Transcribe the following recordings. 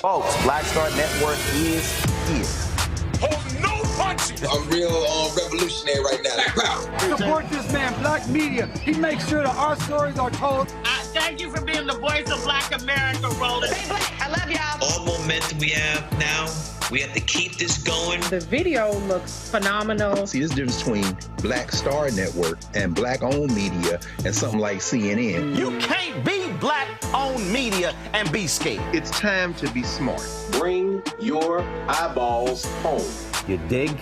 Folks, Black Star Network is here. Hold no punches! I'm real revolutionary right now. Support this man, Black Media. He makes sure that our stories are told. Thank you for being the voice of Black America, Roland. Stay black. I love y'all. All momentum we have now, we have to keep this going. The video looks phenomenal. See, there's a difference between Black Star Network and Black-owned media and something like CNN. You can't be Black-owned media and be scared. It's time to be smart. Bring your eyeballs home. You dig?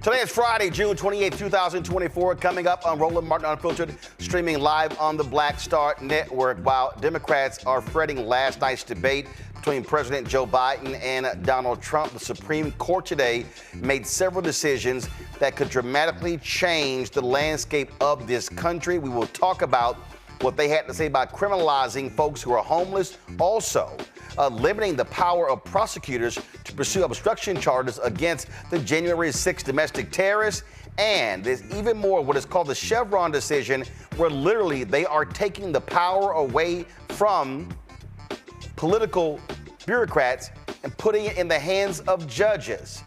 Today is Friday, June 28, 2024. Coming up on Roland Martin Unfiltered, streaming live on the Black Star Network. While Democrats are fretting last night's debate between President Joe Biden and Donald Trump, the Supreme Court today made several decisions that could dramatically change the landscape of this country. We will talk about what they had to say about criminalizing folks who are homeless. Also, limiting the power of prosecutors to pursue obstruction charges against the January 6th domestic terrorists. And there's even more what is called the Chevron decision, where literally they are taking the power away from political bureaucrats and putting it in the hands of judges.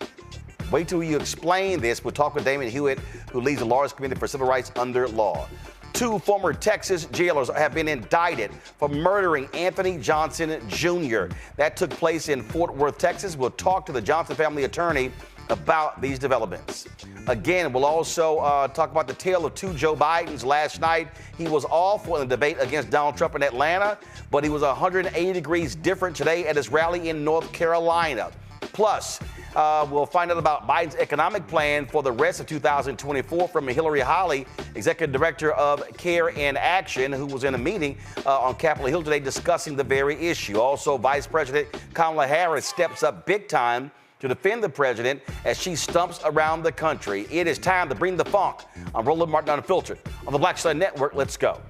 Wait till you explain this. We'll talk with Damon Hewitt, who leads the largest committee for civil rights under law. 2 former Texas jailers have been indicted for murdering Anthony Johnson Jr. That took place in Fort Worth, Texas. We'll talk to the Johnson family attorney about these developments. Again, we'll also talk about the tale of two Joe Bidens last night. He was awful in the debate against Donald Trump in Atlanta, but he was 180 degrees different today at his rally in North Carolina. Plus, we'll find out about Biden's economic plan for the rest of 2024 from Hillary Holley, Executive Director of Care in Action, who was in a meeting on Capitol Hill today discussing the very issue. Also, Vice President Kamala Harris steps up big time to defend the president as she stumps around the country. It is time to bring the funk. I'm Roland Martin Unfiltered on the Black Star Network. Let's go.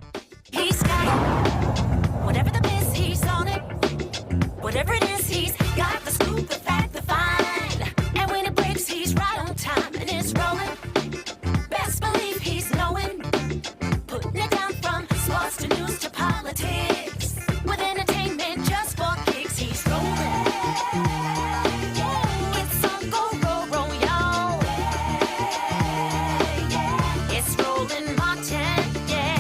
He's got it. Whatever the biz, he's on it. Whatever it is, he's got the scoop, the fact, the find. And when it breaks, he's right on time and it's rolling. Best believe he's knowing. Putting it down from sports to news to politics. With entertainment just for kicks, he's rolling. It's on go, roll, roll, y'all. It's Roland Martin, yeah.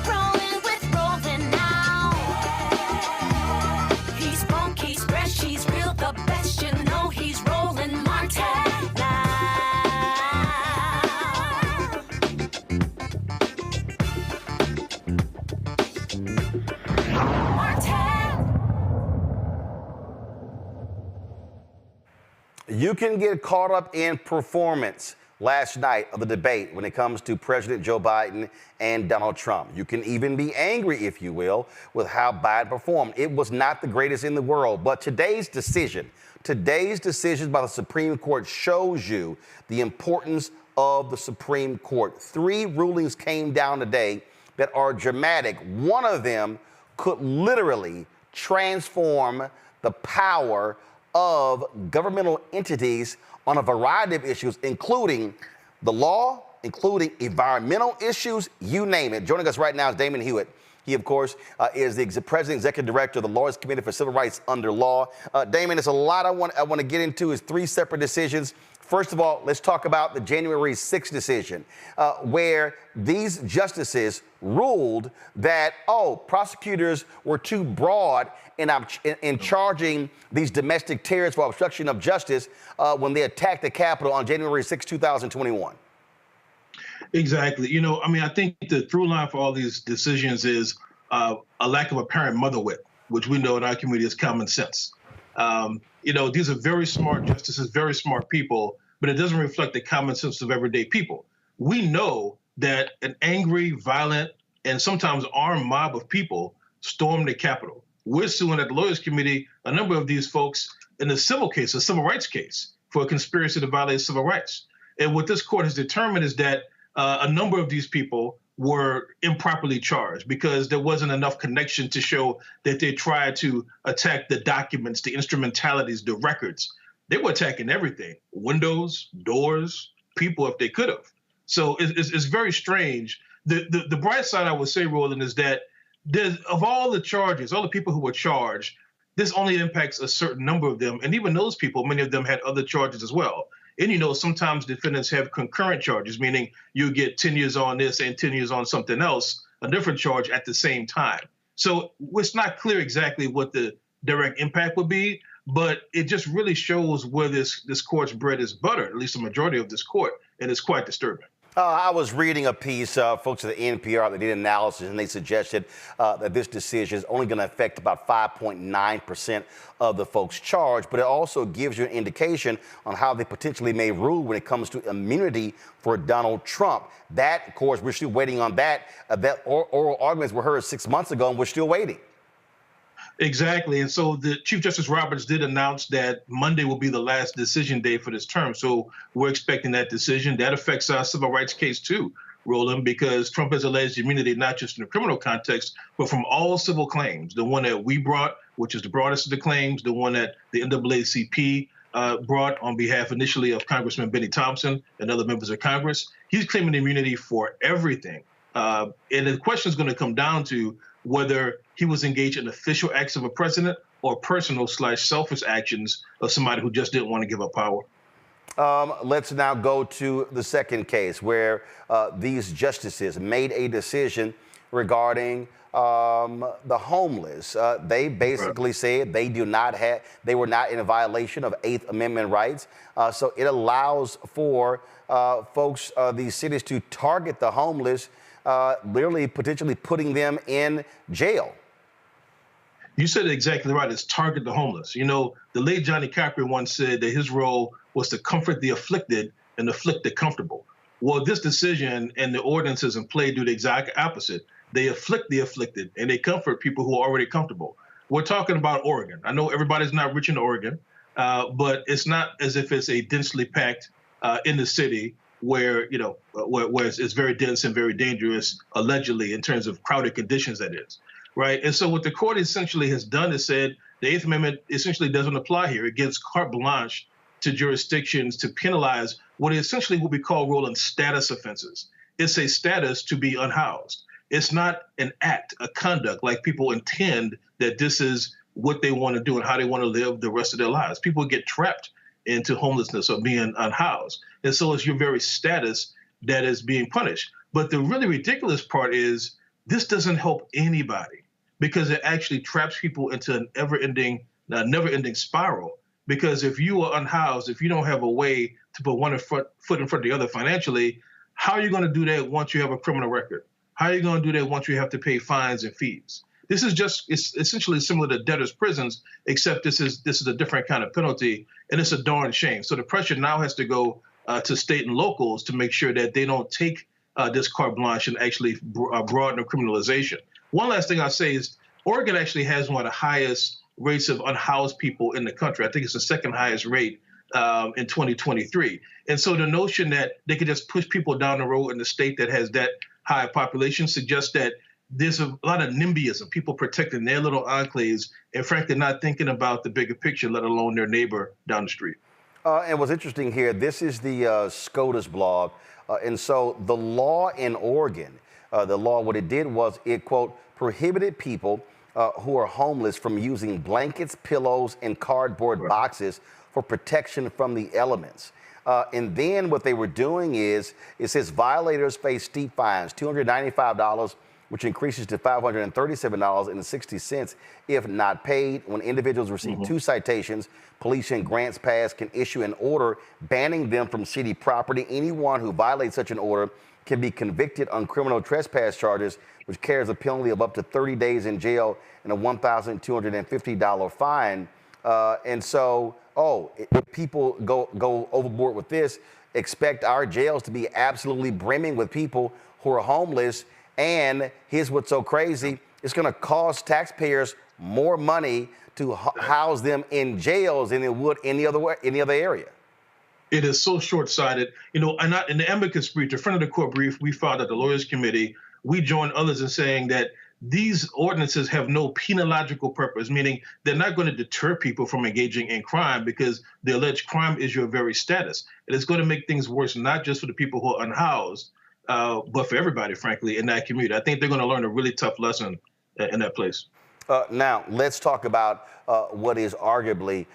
Rolling with Roland now. He's funk, he's fresh, he's real, the best, you know he's Roland Martin now. You can get caught up in performance last night of the debate when it comes to President Joe Biden and Donald Trump. You can even be angry, if you will, with how Biden performed. It was not the greatest in the world, but today's decision by the Supreme Court shows you the importance of the Supreme Court. 3 rulings came down today that are dramatic. One of them could literally transform the power of governmental entities on a variety of issues, including the law, including environmental issues, you name it. Joining us right now is Damon Hewitt. He, of course, is the President Executive Director of the Lawyers Committee for Civil Rights under Law. Damon, there's a lot I want to get into. Is 3 separate decisions. First of all, let's talk about the January 6th decision, where these justices ruled that, prosecutors were too broad in charging these domestic terrorists for obstruction of justice when they attacked the Capitol on January 6, 2021. Exactly. I think the through line for all these decisions is a lack of apparent mother wit, which we know in our community is common sense. These are very smart justices, very smart people, but it doesn't reflect the common sense of everyday people. We know that an angry, violent, and sometimes armed mob of people stormed the Capitol. We're suing at the Lawyers Committee a number of these folks in a civil case, a civil rights case, for a conspiracy to violate civil rights. And what this court has determined is that a number of these people were improperly charged because there wasn't enough connection to show that they tried to attack the documents, the instrumentalities, the records. They were attacking everything, windows, doors, people, if they could have. So it's very strange. The bright side, I would say, Roland, is that of all the charges, all the people who were charged, this only impacts a certain number of them. And even those people, many of them had other charges as well. And, sometimes defendants have concurrent charges, meaning you get 10 years on this and 10 years on something else, a different charge at the same time. So it's not clear exactly what the direct impact would be, but it just really shows where this court's bread is buttered, at least the majority of this court, and it's quite disturbing. I was reading a piece, folks at the NPR, that did analysis, and they suggested that this decision is only going to affect about 5.9% of the folks charged, but it also gives you an indication on how they potentially may rule when it comes to immunity for Donald Trump. That, of course, we're still waiting on that. That oral arguments were heard 6 months ago, and we're still waiting. Exactly. And so the Chief Justice Roberts did announce that Monday will be the last decision day for this term. So we're expecting that decision. That affects our civil rights case, too, Roland, because Trump has alleged immunity not just in the criminal context, but from all civil claims. The one that we brought, which is the broadest of the claims, the one that the NAACP brought on behalf initially of Congressman Benny Thompson and other members of Congress. He's claiming immunity for everything. And the question is going to come down to whether he was engaged in official acts of a president or personal/selfish actions of somebody who just didn't want to give up power. Let's now go to the second case where these justices made a decision regarding the homeless. They basically said they were not in a violation of 8th Amendment rights. So it allows for folks, these cities to target the homeless, literally potentially putting them in jail. You said it exactly right. It's target the homeless. You know, the late Johnny Capri once said that his role was to comfort the afflicted and afflict the comfortable. Well, this decision and the ordinances in play do the exact opposite. They afflict the afflicted and they comfort people who are already comfortable. We're talking about Oregon. I know everybody's not rich in Oregon, but it's not as if it's a densely packed in the city where, you know, where it's very dense and very dangerous, allegedly, in terms of crowded conditions, that is. Right. And so what the court essentially has done is said the 8th Amendment essentially doesn't apply here. It gives carte blanche to jurisdictions to penalize what is essentially what we call rolling status offenses. It's a status to be unhoused. It's not an act, a conduct like people intend that this is what they want to do and how they want to live the rest of their lives. People get trapped into homelessness or being unhoused. And so it's your very status that is being punished. But the really ridiculous part is this doesn't help anybody, because it actually traps people into an never-ending spiral. Because if you are unhoused, if you don't have a way to put one foot in front of the other financially, how are you going to do that once you have a criminal record? How are you going to do that once you have to pay fines and fees? This is it's essentially similar to debtors' prisons, except this is a different kind of penalty, and it's a darn shame. So the pressure now has to go to state and locals to make sure that they don't take this carte blanche and actually broaden the criminalization. One last thing I'll say is Oregon actually has one of the highest rates of unhoused people in the country. I think it's the second highest rate in 2023. And so the notion that they could just push people down the road in the state that has that high population suggests that there's a lot of NIMBYism, people protecting their little enclaves and frankly not thinking about the bigger picture, let alone their neighbor down the street. And what's interesting here, this is the SCOTUS blog. And so the law in Oregon, what it did was it, quote, prohibited people who are homeless from using blankets, pillows, and cardboard boxes for protection from the elements. And then what they were doing is, it says violators face steep fines, $295, which increases to $537.60 if not paid. When individuals receive 2 citations, police and grants pass can issue an order banning them from city property. Anyone who violates such an order can be convicted on criminal trespass charges, which carries a penalty of up to 30 days in jail and a $1,250 fine. And so, if people go overboard with this, expect our jails to be absolutely brimming with people who are homeless. And here's what's so crazy. It's going to cost taxpayers more money to house them in jails than it would any other area. It is so short-sighted. You know, and in the amicus brief, the front of the court brief, we filed at the Lawyers Committee, we joined others in saying that these ordinances have no penological purpose, meaning they're not going to deter people from engaging in crime because the alleged crime is your very status. And it's going to make things worse, not just for the people who are unhoused, but for everybody, frankly, in that community. I think they're going to learn a really tough lesson in that place. Now, let's talk about what is arguably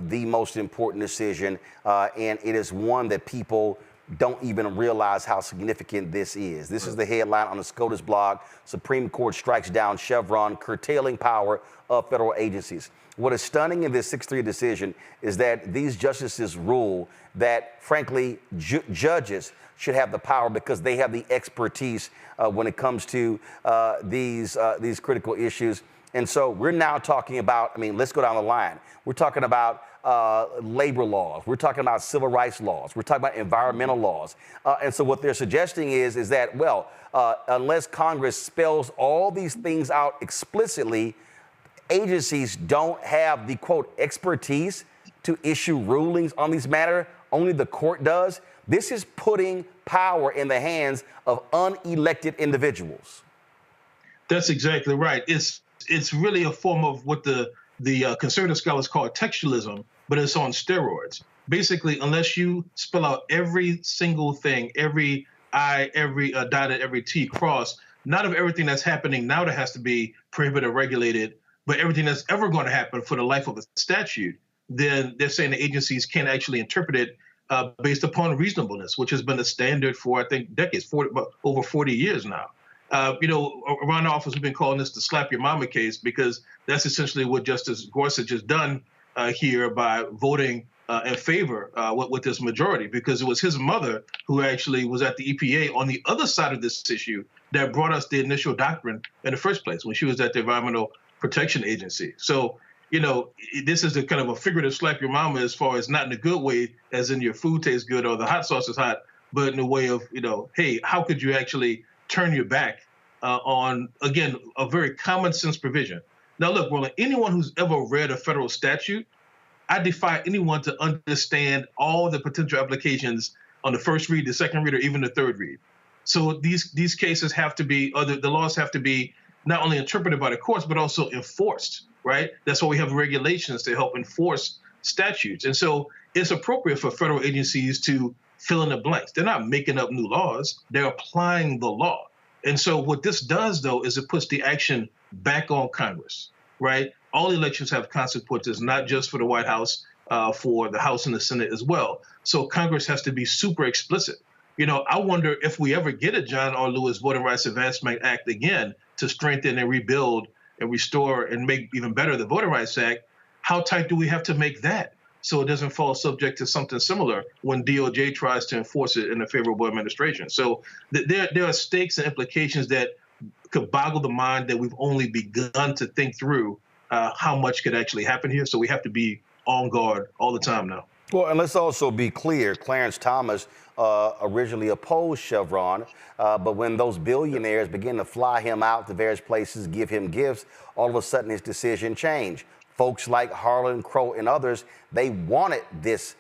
the most important decision, and it is one that people don't even realize how significant this is. This is the headline on the SCOTUS blog. Supreme Court strikes down Chevron, curtailing power of federal agencies. What is stunning in this 6-3 decision is that these justices rule that, frankly, judges should have the power because they have the expertise when it comes to these critical issues. And so we're now talking about, let's go down the line. We're talking about labor laws. We're talking about civil rights laws. We're talking about environmental laws. And so what they're suggesting is that, unless Congress spells all these things out explicitly, agencies don't have the, quote, expertise to issue rulings on these matters. Only the court does. This is putting power in the hands of unelected individuals. That's exactly right. It's really a form of what the conservative scholars call textualism, but it's on steroids. Basically, unless you spell out every single thing, every I, every dotted, every T crossed, not of everything that's happening now that has to be prohibited or regulated, but everything that's ever going to happen for the life of a statute, then they're saying the agencies can't actually interpret it based upon reasonableness, which has been the standard for, I think, decades, over 40 years now. Around the office, we've been calling this the slap your mama case, because that's essentially what Justice Gorsuch has done here by voting in favor with this majority, because it was his mother who actually was at the EPA on the other side of this issue that brought us the initial doctrine in the first place when she was at the Environmental Protection Agency. So, this is a kind of a figurative slap your mama, as far as not in a good way, as in your food tastes good or the hot sauce is hot, but in a way of, hey, how could you actually turn your back on, again, a very common sense provision? Now, look, Roland, anyone who's ever read a federal statute, I defy anyone to understand all the potential applications on the first read, the second read, or even the third read. So these cases have to be, or the laws have to be not only interpreted by the courts, but also enforced, right? That's why we have regulations to help enforce statutes. And so it's appropriate for federal agencies to fill in the blanks. They're not making up new laws, they're applying the law. And so what this does, though, is it puts the action back on Congress, right? All elections have consequences, not just for the White House, for the House and the Senate as well. So Congress has to be super explicit. I wonder if we ever get a John R. Lewis Voting Rights Advancement Act again to strengthen and rebuild and restore and make even better the Voting Rights Act, how tight do we have to make that so it doesn't fall subject to something similar when DOJ tries to enforce it in a favorable administration? So there are stakes and implications that could boggle the mind that we've only begun to think through how much could actually happen here. So we have to be on guard all the time now. Well, and let's also be clear, Clarence Thomas originally opposed Chevron, but when those billionaires began to fly him out to various places, give him gifts, all of a sudden his decision changed. Folks like Harlan Crow and others, they wanted this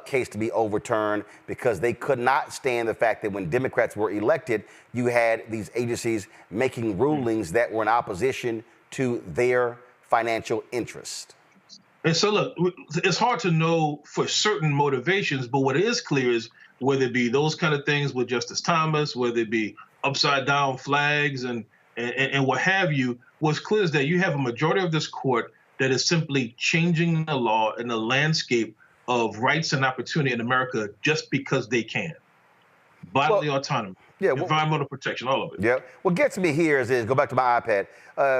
case to be overturned because they could not stand the fact that when Democrats were elected, you had these agencies making rulings that were in opposition to their financial interest. And so, look, it's hard to know for certain motivations, but what is clear is whether it be those kind of things with Justice Thomas, whether it be upside down flags and what have you, what's clear is that you have a majority of this court that is simply changing the law and the landscape of rights and opportunity in America just because they can. Bodily autonomy. Yeah, environmental protection, all of it. Yeah. What gets me here is go back to my iPad.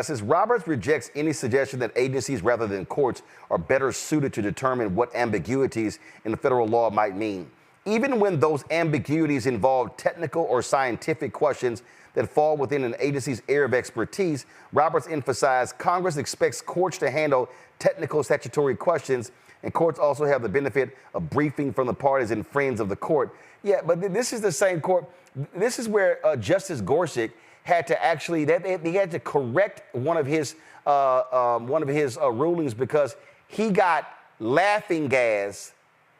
Says Roberts rejects any suggestion that agencies rather than courts are better suited to determine what ambiguities in the federal law might mean. Even when those ambiguities involve technical or scientific questions that fall within an agency's area of expertise, Roberts emphasized Congress expects courts to handle technical statutory questions, and courts also have the benefit of briefing from the parties and friends of the court. Yeah, but this is the same court. This is where Justice Gorsuch had to actually, he had to correct one of his rulings because he got laughing gas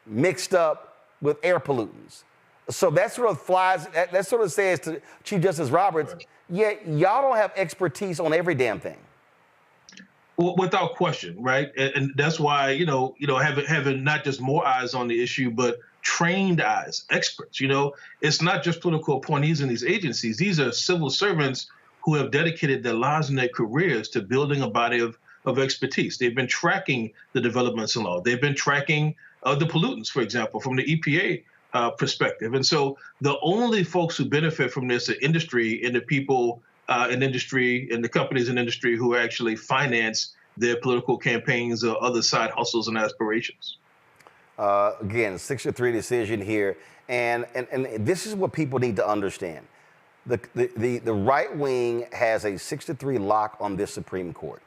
mixed up with air pollutants. So that sort of that sort of says to Chief Justice Roberts, yeah, y'all don't have expertise on every damn thing. Well, without question, right? And that's why, having not just more eyes on the issue, but trained eyes, experts, it's not just political appointees in these agencies. These are civil servants who have dedicated their lives and their careers to building a body of expertise. They've been tracking the developments in law. They've been tracking the pollutants, for example, from the EPA perspective. And so the only folks who benefit from this are industry and the people in industry and the companies in industry who actually finance their political campaigns or other side hustles and aspirations. Again, 6-3 decision here. And this is what people need to understand. The right wing has a 6-3 lock on this Supreme Court.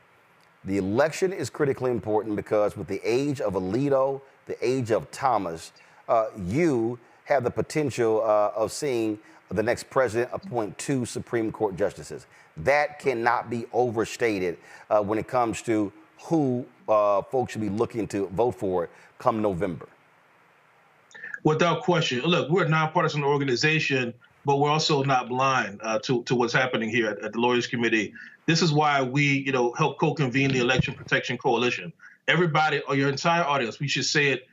The election is critically important because with the age of Alito, the age of Thomas, you have the potential of seeing the next president appoint 2 Supreme Court justices. That cannot be overstated when it comes to who folks should be looking to vote for come November. Without question. Look, we're a nonpartisan organization, but we're also not blind to what's happening here at the Lawyers Committee. This is why we, help co-convene the Election Protection Coalition. Everybody, or your entire audience, we should say it,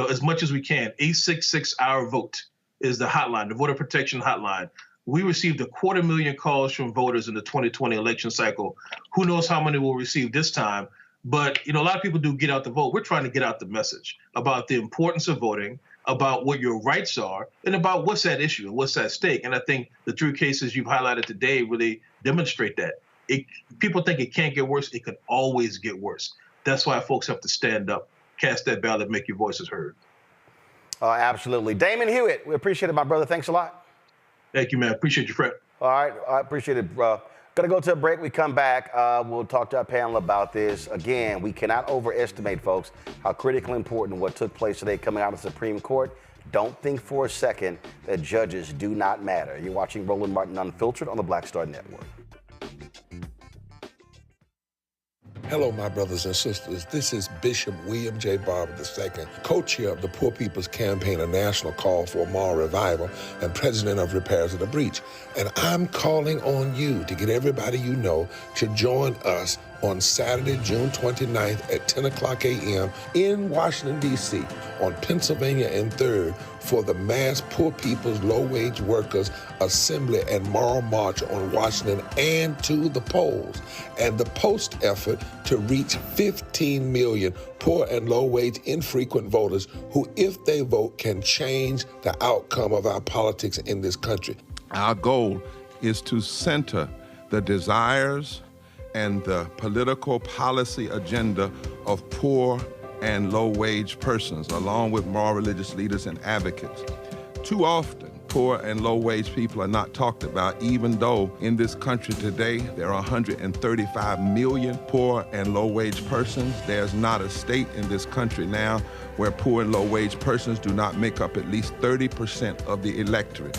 as much as we can. 866-OUR-VOTE is the hotline, the voter protection hotline. We received 250,000 calls from voters in the 2020 election cycle. Who knows how many we'll receive this time? But, a lot of people do get out the vote. We're trying to get out the message about the importance of voting, about what your rights are and about what's at issue and what's at stake. And I think the three cases you've highlighted today really demonstrate that. People think it can't get worse. It can always get worse. That's why folks have to stand up, cast that ballot, make your voices heard. Absolutely. Damon Hewitt, we appreciate it, my brother. Thanks a lot. Thank you, man. Appreciate you, Fred. All right. I appreciate it, bro. Going to go to a break. We come back. We'll talk to our panel about this. Again, we cannot overestimate, folks, how critically important what took place today coming out of the Supreme Court. Don't think for a second that judges do not matter. You're watching Roland Martin Unfiltered on the Black Star Network. Hello, my brothers and sisters. This is Bishop William J. Barber II, co-chair of the Poor People's Campaign, a national call for moral revival, and president of Repairs of the Breach. And I'm calling on you to get everybody you know to join us on Saturday, June 29th at 10 o'clock a.m. in Washington, D.C. on Pennsylvania and 3rd for the mass Poor People's Low-Wage Workers Assembly and Moral March on Washington and to the polls, and the post effort to reach 15 million poor and low-wage infrequent voters who, if they vote, can change the outcome of our politics in this country. Our goal is to center the desires and the political policy agenda of poor and low-wage persons, along with moral religious leaders and advocates. Too often, poor and low-wage people are not talked about, even though in this country today there are 135 million poor and low-wage persons. There's not a state in this country now where poor and low-wage persons do not make up at least 30% of the electorate.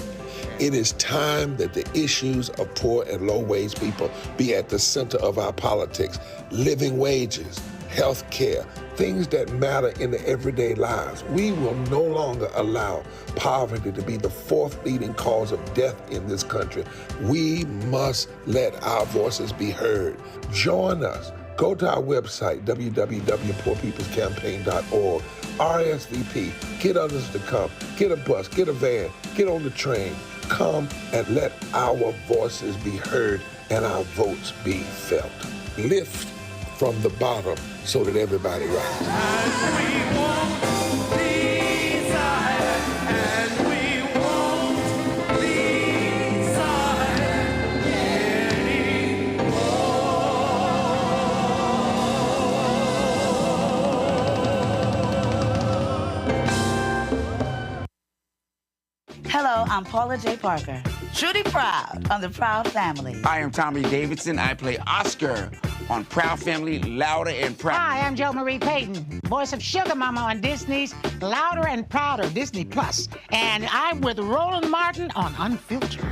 It is time that the issues of poor and low-wage people be at the center of our politics. Living wages, health care, things that matter in the everyday lives. We will no longer allow poverty to be the fourth leading cause of death in this country. We must let our voices be heard. Join us. Go to our website, www.poorpeoplescampaign.org. RSVP. Get others to come. Get a bus. Get a van. Get on the train. Come and let our voices be heard and our votes be felt. Lift from the bottom so that everybody rises. Hello, I'm Paula J. Parker. Truly proud on the Proud Family. I am Tommy Davidson. I play Oscar on Proud Family, Louder and Proud. Hi, I'm Jo Marie Payton, voice of Sugar Mama on Disney's Louder and Prouder, Disney Plus. And I'm with Roland Martin on Unfiltered.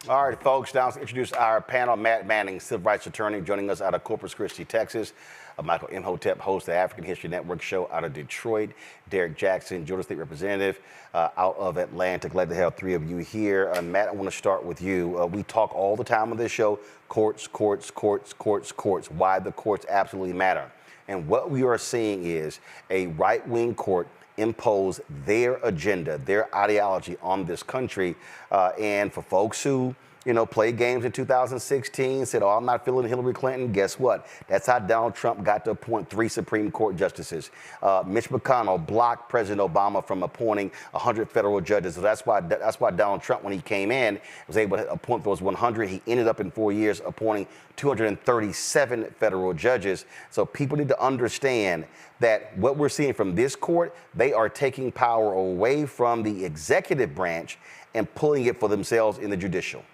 All right, folks, now let's introduce our panel. Matt Manning, civil rights attorney, joining us out of Corpus Christi, Texas. Michael Imhotep, host of the African History Network show out of Detroit. Derek Jackson, Georgia State Representative out of Atlanta. Glad to have three of you here. Matt, I want to start with you. We talk all the time on this show, courts, courts, courts, courts, courts, why the courts absolutely matter. And what we are seeing is a right-wing court impose their agenda, their ideology on this country. And for folks who, played games in 2016, said, I'm not feeling Hillary Clinton, guess what? That's how Donald Trump got to appoint 3 Supreme Court justices. Mitch McConnell blocked President Obama from appointing 100 federal judges. So that's why Donald Trump, when he came in, was able to appoint those 100. He ended up in 4 years appointing 237 federal judges. So people need to understand that what we're seeing from this court, they are taking power away from the executive branch and pulling it for themselves in the judicial.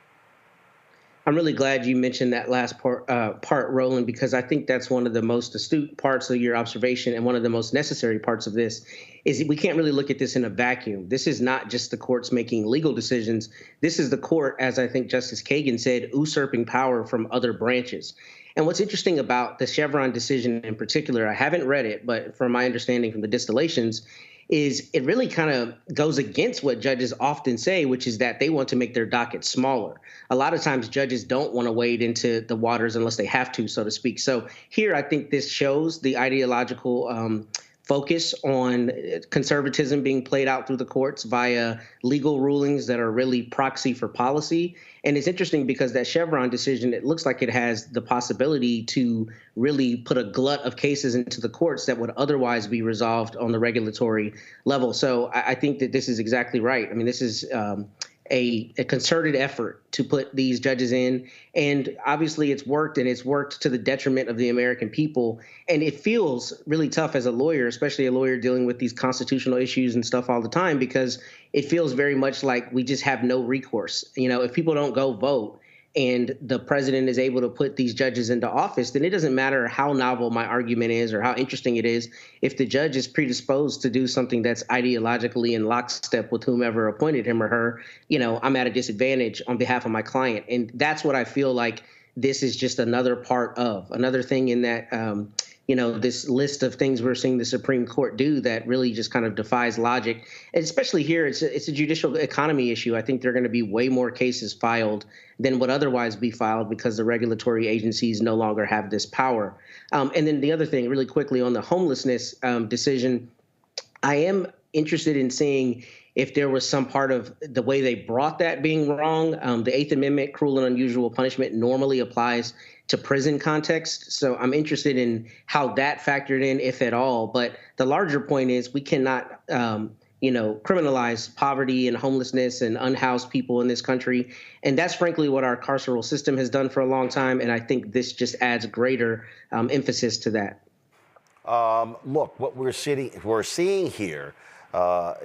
I'm really glad you mentioned that last part, Roland, because I think that's one of the most astute parts of your observation, and one of the most necessary parts of this is we can't really look at this in a vacuum. This is not just the courts making legal decisions. This is the court, as I think Justice Kagan said, usurping power from other branches. And what's interesting about the Chevron decision in particular, I haven't read it, but from my understanding from the distillations, is it really kind of goes against what judges often say, which is that they want to make their docket smaller. A lot of times judges don't want to wade into the waters unless they have to, so to speak. So here I think this shows the ideological focus on conservatism being played out through the courts via legal rulings that are really proxy for policy. And it's interesting because that Chevron decision, it looks like it has the possibility to really put a glut of cases into the courts that would otherwise be resolved on the regulatory level. So I think that this is exactly right. I mean, this is a concerted effort to put these judges in. And obviously it's worked, and it's worked to the detriment of the American people. And it feels really tough as a lawyer, especially a lawyer dealing with these constitutional issues and stuff all the time, because it feels very much like we just have no recourse. You know, if people don't go vote and the president is able to put these judges into office, then it doesn't matter how novel my argument is or how interesting it is. If the judge is predisposed to do something that's ideologically in lockstep with whomever appointed him or her, you know, I'm at a disadvantage on behalf of my client. And that's what I feel like this is just another part of, another thing in that, you know, this list of things we're seeing the Supreme Court do that really just kind of defies logic. And especially here, it's a judicial economy issue. I think there are going to be way more cases filed than would otherwise be filed because the regulatory agencies no longer have this power. And then the other thing, really quickly, on the homelessness decision, I am interested in seeing if there was some part of the way they brought that being wrong. The Eighth Amendment, cruel and unusual punishment, normally applies to prison context. So I'm interested in how that factored in, if at all. But the larger point is we cannot, you know, criminalize poverty and homelessness and unhoused people in this country. And that's frankly what our carceral system has done for a long time. And I think this just adds greater emphasis to that. Look, what we're seeing here,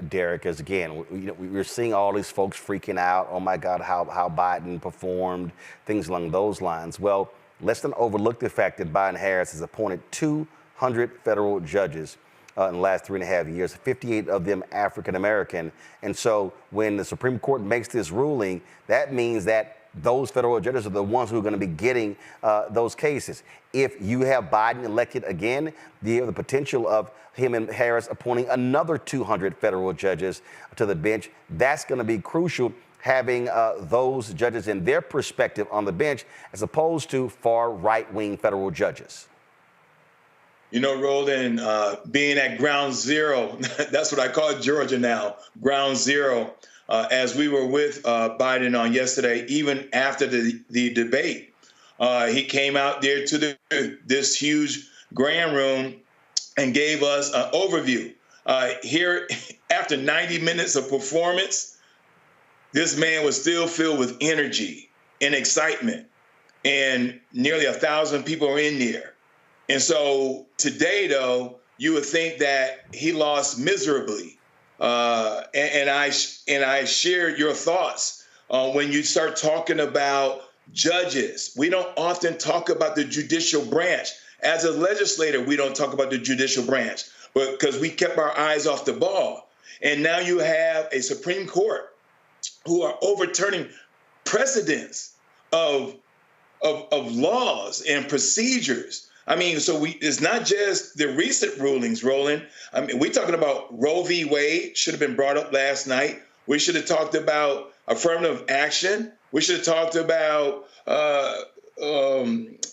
Derek, is again, we're seeing all these folks freaking out. Oh my God, how Biden performed, things along those lines. Well, let's not overlook the fact that Biden Harris has appointed 200 federal judges in the last 3.5 years, 58 of them African American. And so when the Supreme Court makes this ruling, that means that those federal judges are the ones who are going to be getting those cases. If you have Biden elected again, you have the potential of him and Harris appointing another 200 federal judges to the bench. That's going to be crucial, having those judges in their perspective on the bench as opposed to far right-wing federal judges. You know, Roland, being at ground zero, that's what I call Georgia now, ground zero. As we were with Biden on yesterday, even after the debate, he came out there to this huge grand room and gave us an overview. Here, after 90 minutes of performance, this man was still filled with energy and excitement, and nearly 1,000 people are in there. And so today, though, you would think that he lost miserably. And I share your thoughts when you start talking about judges. We don't often talk about the judicial branch. As a legislator, we don't talk about the judicial branch, but because we kept our eyes off the ball. And now you have a Supreme Court who are overturning precedents of laws and procedures. I mean, so it's not just the recent rulings, Roland. I mean, we're talking about Roe v. Wade should have been brought up last night. We should have talked about affirmative action. We should have talked about,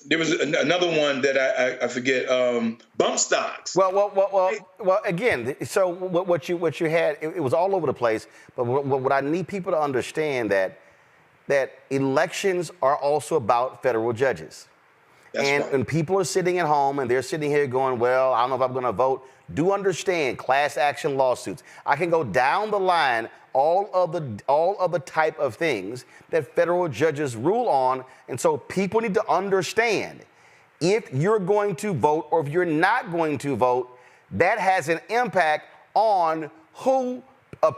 there was another one that I forget, bump stocks. Well, again, so what you had, it was all over the place. But what I need people to understand that elections are also about federal judges. And when people are sitting at home and they're sitting here going, well, I don't know if I'm going to vote, do understand class action lawsuits. I can go down the line, all of the type of things that federal judges rule on. And so people need to understand, if you're going to vote or if you're not going to vote, that has an impact on who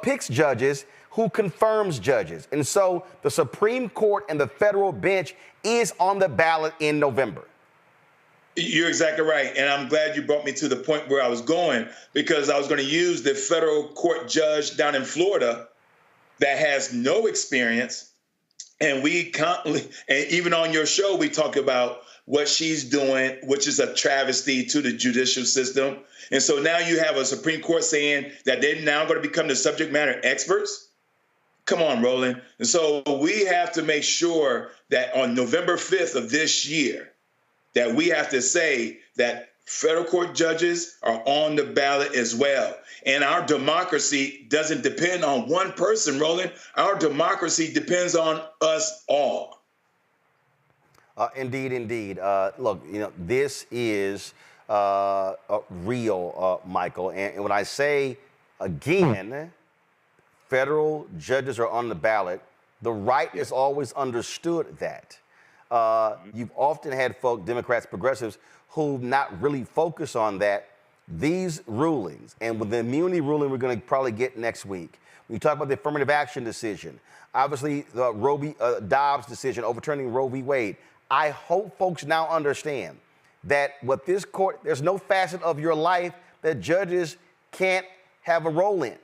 picks judges, who confirms judges. And so the Supreme Court and the federal bench is on the ballot in November. You're exactly right. And I'm glad you brought me to the point where I was going, because I was going to use the federal court judge down in Florida that has no experience. And and even on your show, we talk about what she's doing, which is a travesty to the judicial system. And so now you have a Supreme Court saying that they're now going to become the subject matter experts. Come on, Roland. And so we have to make sure that on November 5th of this year, that we have to say that Federal court judges are on the ballot as well. And our democracy doesn't depend on one person, Roland. Our democracy depends on us all. Indeed, indeed. Look, this is real, Michael. And when I say, again, federal judges are on the ballot, the right has always understood that. You've often had folk, Democrats, progressives, who not really focus on that. These rulings, and with the immunity ruling we're going to probably get next week, when you talk about the affirmative action decision, obviously the Dobbs decision overturning Roe v. Wade, I hope folks now understand that what this court, there's no facet of your life that judges can't have a role in.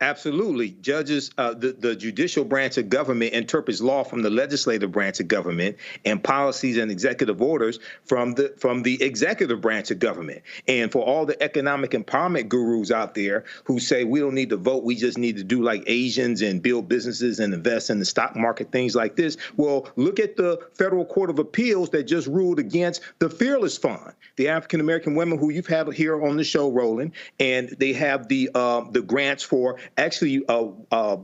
Absolutely. Judges, the judicial branch of government interprets law from the legislative branch of government and policies and executive orders from the executive branch of government. And for all the economic empowerment gurus out there who say we don't need to vote, we just need to do like Asians and build businesses and invest in the stock market, things like this. Well, look at the Federal Court of Appeals that just ruled against the Fearless Fund, the African-American women who you've had here on the show, Roland, and they have the grants for actually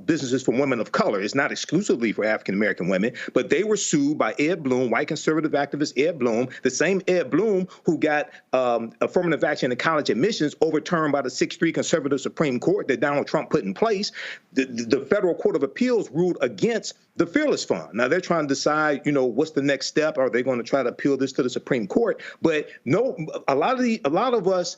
businesses for women of color. It's not exclusively for African-American women, but they were sued by Ed Blum, white conservative activist Ed Blum, the same Ed Blum who got affirmative action in college admissions overturned by the 6-3 conservative Supreme Court that Donald Trump put in place. The Federal Court of Appeals ruled against the Fearless Fund. Now they're trying to decide, what's the next step? Are they going to try to appeal this to the Supreme Court? But no, a lot of us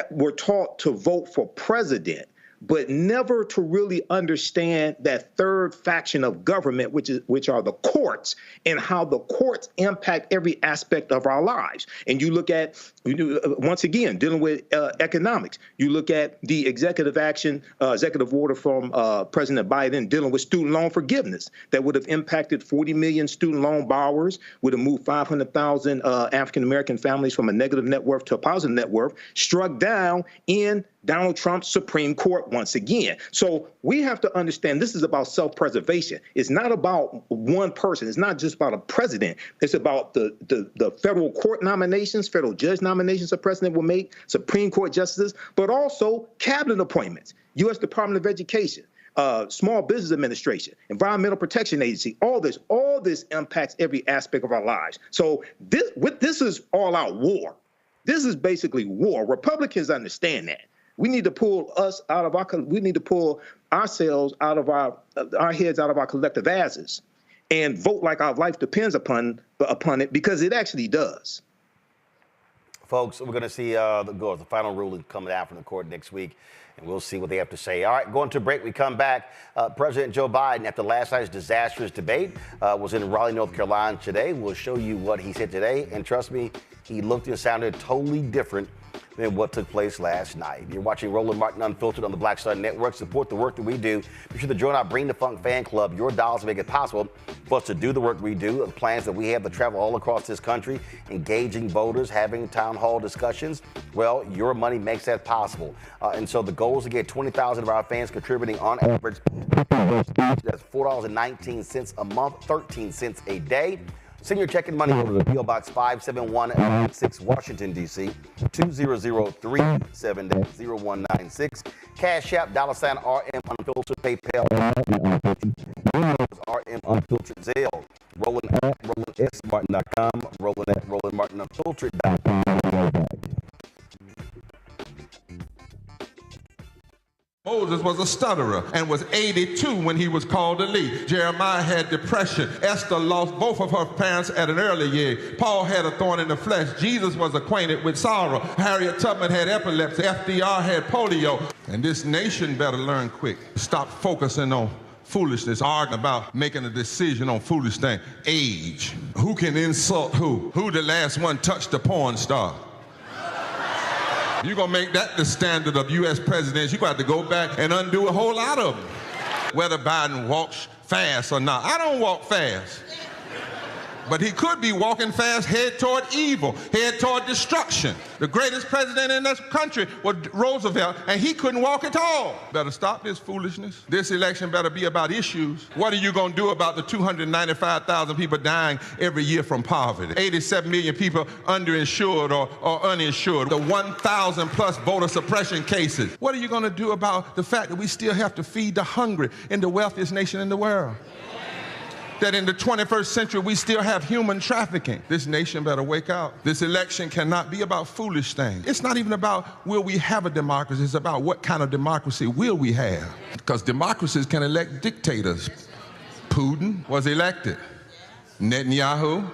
were taught to vote for president, but never to really understand that third faction of government, which are the courts, and how the courts impact every aspect of our lives. And you look at, once again, dealing with economics, you look at the executive order from President Biden dealing with student loan forgiveness that would have impacted 40 million student loan borrowers, would have moved 500,000 African-American families from a negative net worth to a positive net worth, struck down in Donald Trump's Supreme Court once again. So we have to understand this is about self-preservation. It's not about one person. It's not just about a president. It's about the federal court nominations, federal judge nominations the president will make, Supreme Court justices, but also cabinet appointments, U.S. Department of Education, Small Business Administration, Environmental Protection Agency. All this impacts every aspect of our lives. So this is all-out war. This is basically war. Republicans understand that. We need to pull ourselves out of our heads out of our collective asses and vote like our life depends upon it, because it actually does. Folks, we're going to see the final ruling coming out from the court next week, and we'll see what they have to say. All right, going to break. We come back. President Joe Biden, after last night's disastrous debate, was in Raleigh, North Carolina today. We'll show you what he said today, and trust me, he looked and sounded totally different than what took place last night. You're watching Roland Martin Unfiltered on the Black Star Network. Support the work that we do. Be sure to join our Bring the Funk fan club. Your dollars make it possible for us to do the work we do, the plans that we have to travel all across this country, engaging voters, having town hall discussions. Well, your money makes that possible. And so the goal is to get 20,000 of our fans contributing on average. That's $4.19 a month, 13 cents a day. Send your check and money over to P.O. Box 571-6, Washington, D.C., 200-370-0196. Cash App, $RM Unfiltered, PayPal, RM Unfiltered, Zelle, RolandSMartin.com, RolandMartinUnfiltered.com. Moses was a stutterer and was 82 when he was called to lead. Jeremiah had depression. Esther lost both of her parents at an early age. Paul had a thorn in the flesh. Jesus was acquainted with sorrow. Harriet Tubman had epilepsy. FDR had polio. And this nation better learn quick. Stop focusing on foolishness, arguing about making a decision on foolish things. Age. Who can insult who? Who the last one touched a porn star? You're going to make that the standard of U.S. presidents. You're going to have to go back and undo a whole lot of them. Whether Biden walks fast or not. I don't walk fast. But he could be walking fast, head toward evil, head toward destruction. The greatest president in this country was Roosevelt, and he couldn't walk at all. Better stop this foolishness. This election better be about issues. What are you going to do about the 295,000 people dying every year from poverty? 87 million people underinsured or uninsured. The 1,000 plus voter suppression cases. What are you going to do about the fact that we still have to feed the hungry in the wealthiest nation in the world? That in the 21st century, we still have human trafficking. This nation better wake up. This election cannot be about foolish things. It's not even about will we have a democracy, it's about what kind of democracy will we have. Because democracies can elect dictators. Putin was elected. Netanyahu,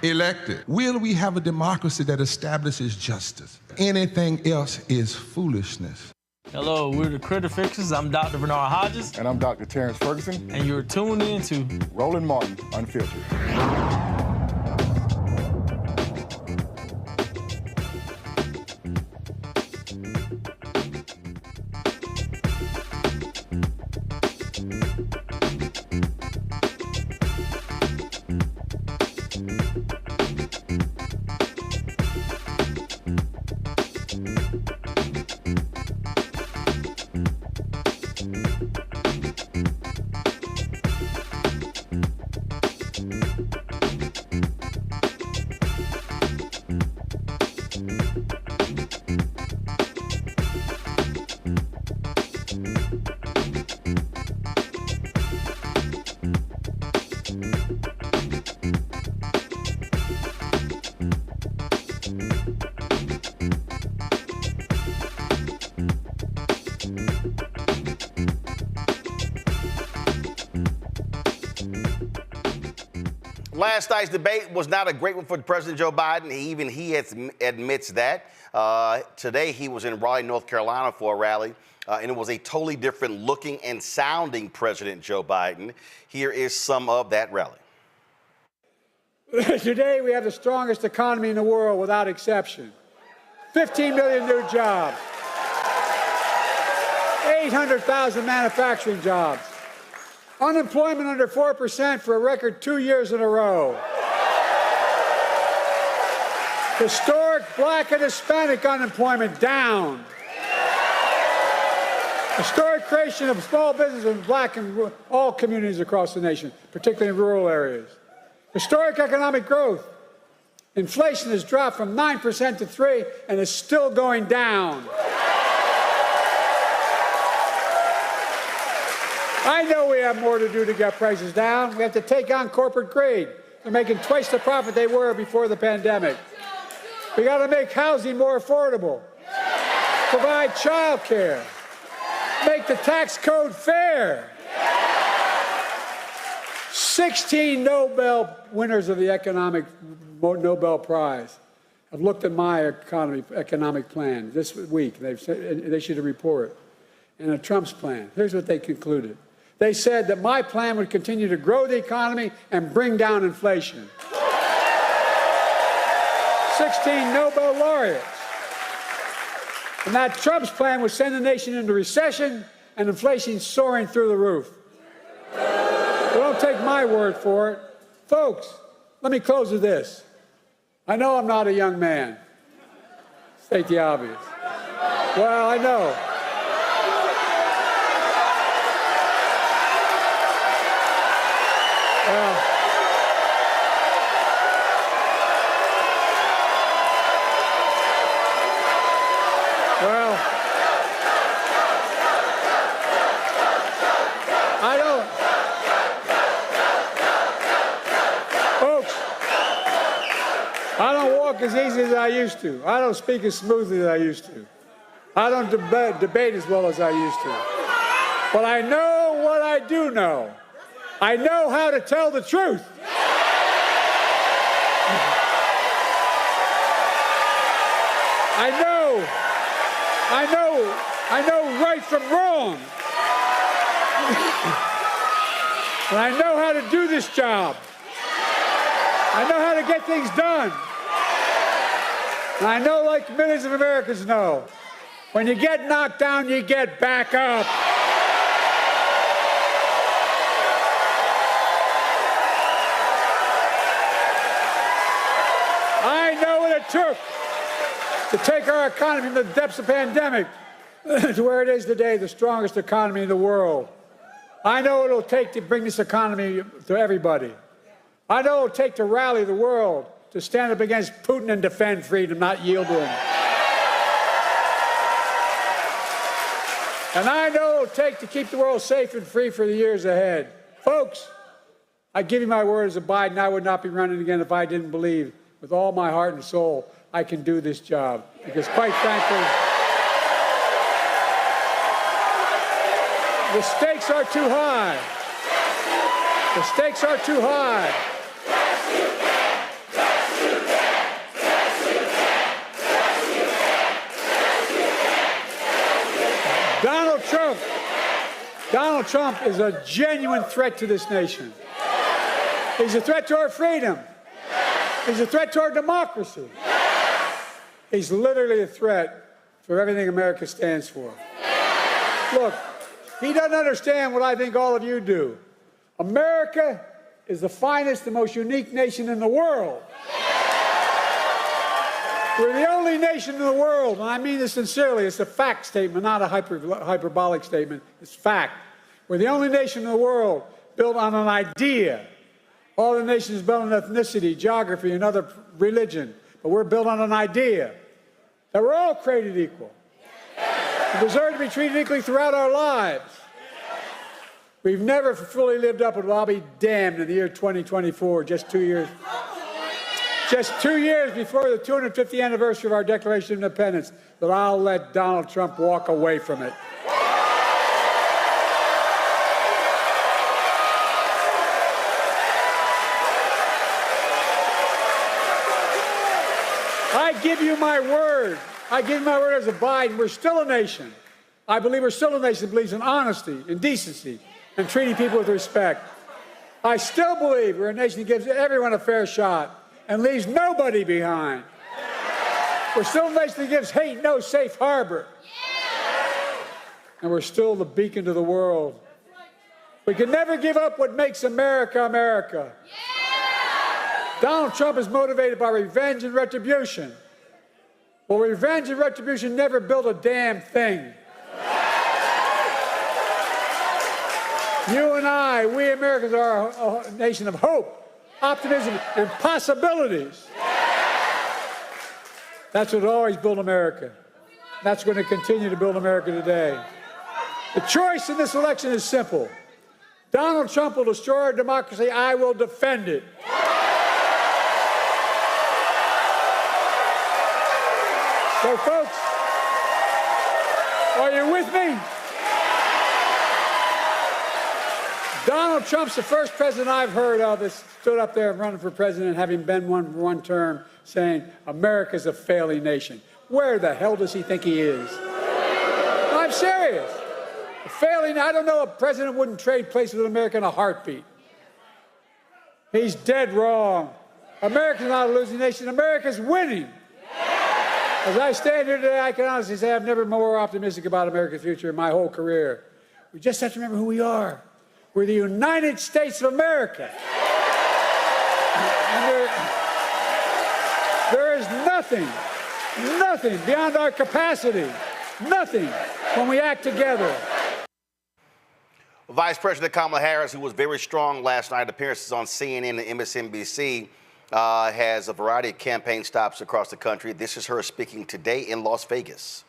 elected. Will we have a democracy that establishes justice? Anything else is foolishness. Hello, we're the Critter Fixers. I'm Dr. Bernard Hodges. And I'm Dr. Terrence Ferguson. And you're tuned in to Roland Martin Unfiltered. Last night's debate was not a great one for President Joe Biden. Even he admits that. Today he was in Raleigh, North Carolina for a rally, and it was a totally different looking and sounding President Joe Biden. Here is some of that rally. Today we have the strongest economy in the world without exception. 15 million new jobs. 800,000 manufacturing jobs. Unemployment under 4% for a record 2 years in a row. Historic Black and Hispanic unemployment down. Historic creation of small business in Black and all communities across the nation, particularly in rural areas. Historic economic growth. Inflation has dropped from 9% to 3% and is still going down. I know we have more to do to get prices down. We have to take on corporate greed. They're making twice the profit they were before the pandemic. We got to make housing more affordable, provide child care, make the tax code fair. 16 Nobel winners of the economic Nobel Prize have looked at my economic plan this week. They've said they should report. And Trump's plan. Here's what they concluded. They said that my plan would continue to grow the economy and bring down inflation. 16 Nobel laureates. And that Trump's plan would send the nation into recession and inflation soaring through the roof. But don't take my word for it. Folks, let me close with this. I know I'm not a young man. State the obvious. Well, I know. Well, I don't. Folks, I don't walk as easy as I used to. I don't speak as smoothly as I used to. I don't debate as well as I used to. But I know what I do know. I know how to tell the truth. I know right from wrong. And I know how to do this job. I know how to get things done. And I know, like millions of Americans know, when you get knocked down, you get back up. it took to take our economy from the depths of the pandemic to where it is today, the strongest economy in the world. I know what it'll take to bring this economy to everybody. I know what it'll take to rally the world, to stand up against Putin and defend freedom, not yield to him. And I know what it'll take to keep the world safe and free for the years ahead. Folks, I give you my word as a Biden, I would not be running again if I didn't believe with all my heart and soul I can do this job. Because quite frankly, the stakes are too high. The stakes are too high. Donald Trump is a genuine threat to this nation. He's a threat to our freedom. He's a threat to our democracy. He's literally a threat for everything America stands for. Look, he doesn't understand what I think all of you do. America is the finest and most unique nation in the world. We're the only nation in the world, and I mean this sincerely. It's a fact statement, not a hyperbolic statement. It's fact. We're the only nation in the world built on an idea. All the nations built on ethnicity, geography, and other religion. But we're built on an idea that we're all created equal. We deserve to be treated equally throughout our lives. We've never fully lived up to it. I'll be damned in the year 2024, just 2 years. Just 2 years before the 250th anniversary of our Declaration of Independence, that I'll let Donald Trump walk away from it. I give you my word. I give you my word as a Biden. We're still a nation. I believe we're still a nation that believes in honesty and decency and treating people with respect. I still believe we're a nation that gives everyone a fair shot and leaves nobody behind. We're still a nation that gives hate no safe harbor. And we're still the beacon to the world. We can never give up what makes America, America. Donald Trump is motivated by revenge and retribution. Well, revenge and retribution never built a damn thing. You and I, we Americans, are a nation of hope, optimism, and possibilities. That's what always built America. That's going to continue to build America today. The choice in this election is simple. Donald Trump will destroy our democracy. I will defend it. So, folks, are you with me? Donald Trump's the first president I've heard of that stood up there running for president, having been one for one term, saying America's a failing nation. Where the hell does he think he is? No, I'm serious. A failing, I don't know, a president wouldn't trade places with America in a heartbeat. He's dead wrong. America's not a losing nation. America's winning. As I stand here today, I can honestly say I've never been more optimistic about America's future in my whole career. We just have to remember who we are. We're the United States of America. And there is nothing beyond our capacity, nothing when we act together. Vice President Kamala Harris, who was very strong last night, appearances on CNN and MSNBC, has a variety of campaign stops across the country. This is her speaking today in Las Vegas.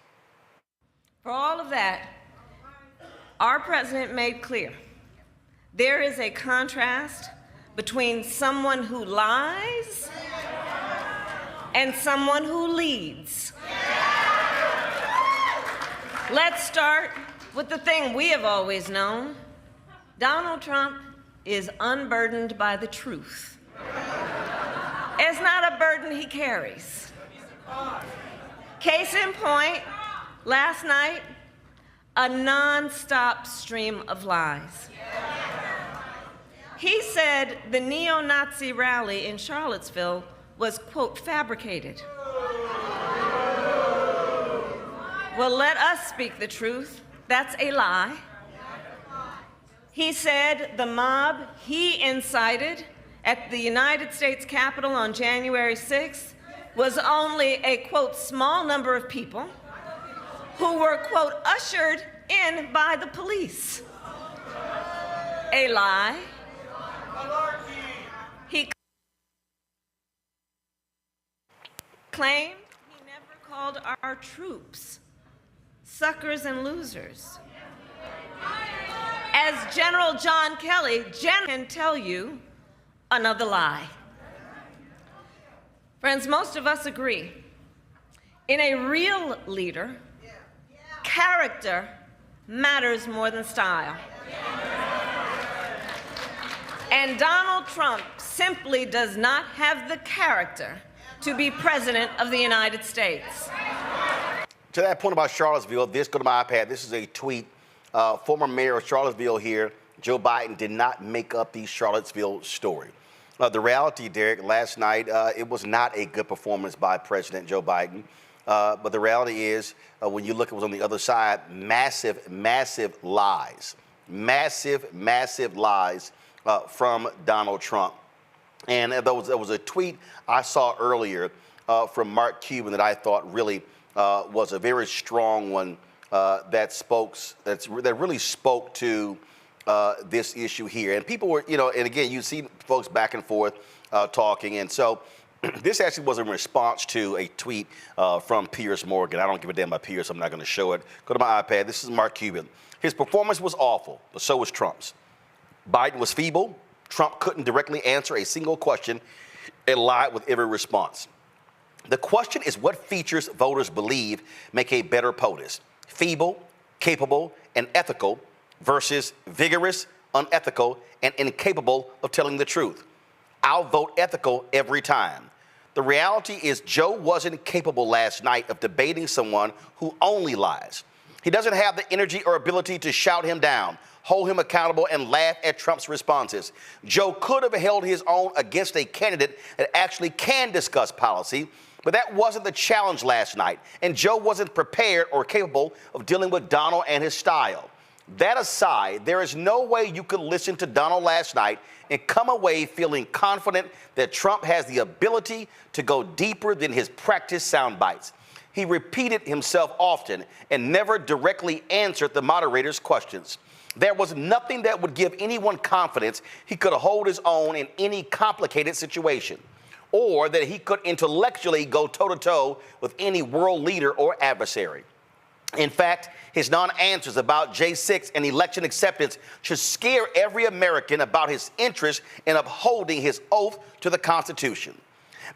For all of that, our president made clear there is a contrast between someone who lies and someone who leads. Let's start with the thing we have always known. Donald Trump is unburdened by the truth. It's not a burden he carries. Case in point, last night, a non-stop stream of lies. He said the neo-Nazi rally in Charlottesville was, quote, fabricated. Well, let us speak the truth. That's a lie. He said the mob he incited at the United States Capitol on January 6th was only a, quote, small number of people who were, quote, ushered in by the police. A lie. He claimed he never called our troops suckers and losers. As General John Kelly can tell you, another lie. Friends, most of us agree. In a real leader, character matters more than style. And Donald Trump simply does not have the character to be president of the United States. To that point about Charlottesville, go to my iPad. This is a tweet. Former mayor of Charlottesville here, Joe Biden, did not make up the Charlottesville story. The reality, Derek, last night, it was not a good performance by President Joe Biden. But the reality is, when you look at what's on the other side, massive, massive lies. Massive, massive lies from Donald Trump. And there was a tweet I saw earlier from Mark Cuban that I thought really was a very strong one that really spoke to this issue here. And people were, and again, you see folks back and forth talking. And so this actually was in response to a tweet from Piers Morgan. I don't give a damn about Piers. I'm not going to show it. Go to my iPad. This is Mark Cuban. His performance was awful, but so was Trump's. Biden was feeble. Trump couldn't directly answer a single question and lied with every response. The question is, what features voters believe make a better POTUS? Feeble, capable, and ethical versus vigorous, unethical, and incapable of telling the truth. I'll vote ethical every time. The reality is Joe wasn't capable last night of debating someone who only lies. He doesn't have the energy or ability to shout him down, hold him accountable, and laugh at Trump's responses. Joe could have held his own against a candidate that actually can discuss policy, but that wasn't the challenge last night, and Joe wasn't prepared or capable of dealing with Donald and his style. That aside, there is no way you could listen to Donald last night and come away feeling confident that Trump has the ability to go deeper than his practice sound bites. He repeated himself often and never directly answered the moderator's questions. There was nothing that would give anyone confidence he could hold his own in any complicated situation, or that he could intellectually go toe-to-toe with any world leader or adversary. In fact, his non-answers about J6 and election acceptance should scare every American about his interest in upholding his oath to the Constitution.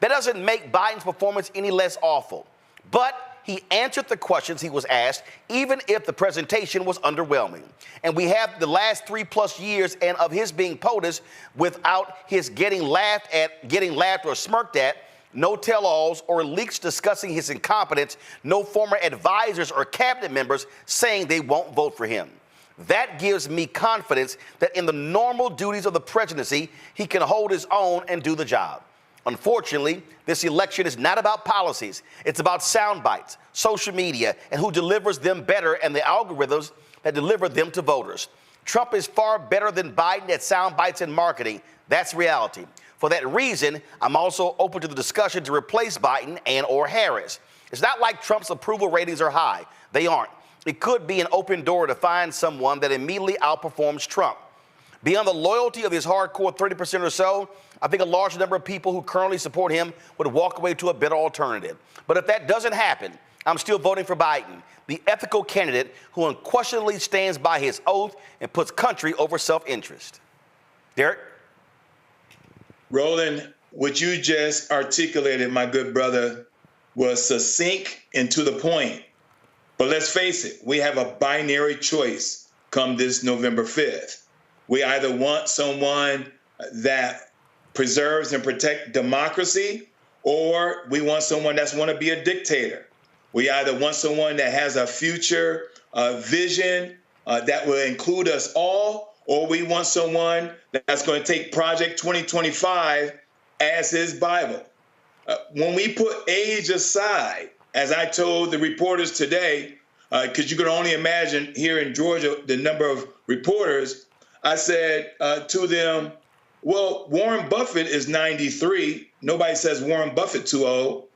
That doesn't make Biden's performance any less awful, but he answered the questions he was asked, even if the presentation was underwhelming. And we have the last 3+ years and of his being POTUS without his getting laughed or smirked at, no tell-alls or leaks discussing his incompetence, no former advisors or cabinet members saying they won't vote for him. That gives me confidence that in the normal duties of the presidency, he can hold his own and do the job. Unfortunately, this election is not about policies. It's about sound bites, social media, and who delivers them better and the algorithms that deliver them to voters. Trump is far better than Biden at sound bites and marketing. That's reality. For that reason, I'm also open to the discussion to replace Biden and/or Harris. It's not like Trump's approval ratings are high. They aren't. It could be an open door to find someone that immediately outperforms Trump. Beyond the loyalty of his hardcore 30% or so, I think a large number of people who currently support him would walk away to a better alternative. But if that doesn't happen, I'm still voting for Biden, the ethical candidate who unquestionably stands by his oath and puts country over self-interest. Derek? Roland, what you just articulated, my good brother, was succinct and to the point. But let's face it, we have a binary choice come this November 5th. We either want someone that preserves and protects democracy, or we want someone that's want to be a dictator. We either want someone that has a future vision that will include us all, or we want someone that's going to take Project 2025 as his Bible. When we put age aside, as I told the reporters today, because you can only imagine here in Georgia the number of reporters, I said to them, well, Warren Buffett is 93. Nobody says Warren Buffett too old.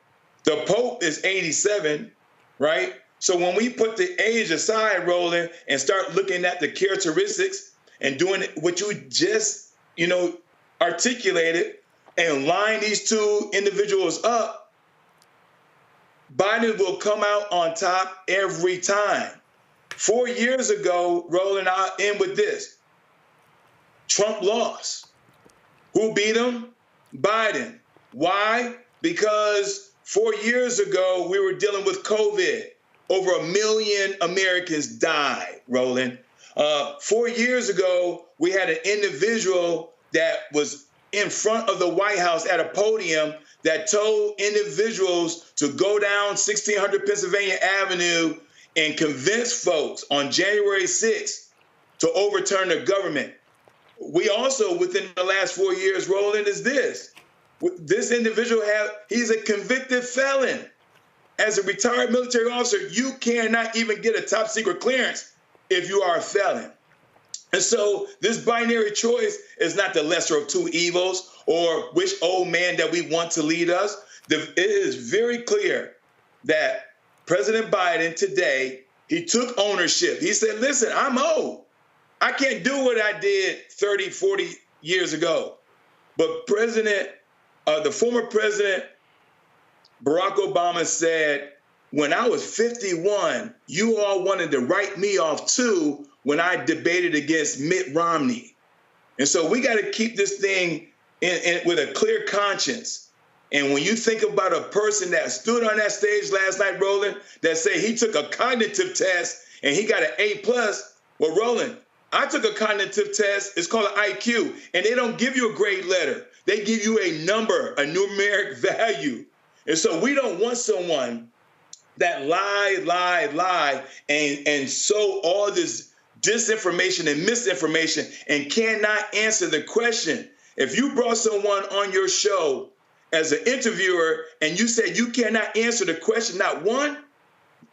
The Pope is 87, right? So when we put the age aside, Roland, and start looking at the characteristics and doing what you just, articulated and line these two individuals up, Biden will come out on top every time. 4 years ago, Roland, I'll end with this. Trump lost. Who beat him? Biden. Why? Because 4 years ago, we were dealing with COVID. Over 1 million Americans died, Roland. 4 years ago, we had an individual that was in front of the White House at a podium that told individuals to go down 1600 Pennsylvania Avenue and convince folks on January 6th to overturn the government. We also, within the last 4 years, Roland, is this. This individual, he's a convicted felon. As a retired military officer, you cannot even get a top secret clearance if you are a felon. And so this binary choice is not the lesser of two evils or which old man that we want to lead us. It is very clear that President Biden today, he took ownership. He said, listen, I'm old. I can't do what I did 30, 40 years ago. But the former president, Barack Obama said, when I was 51, you all wanted to write me off too when I debated against Mitt Romney. And so we got to keep this thing with a clear conscience. And when you think about a person that stood on that stage last night, Roland, that said he took a cognitive test and he got an A+, well, Roland, I took a cognitive test. It's called an IQ, and they don't give you a grade letter. They give you a number, a numeric value. And so we don't want someone that lie, and sow all this disinformation and misinformation and cannot answer the question. If you brought someone on your show as an interviewer and you said you cannot answer the question, not one,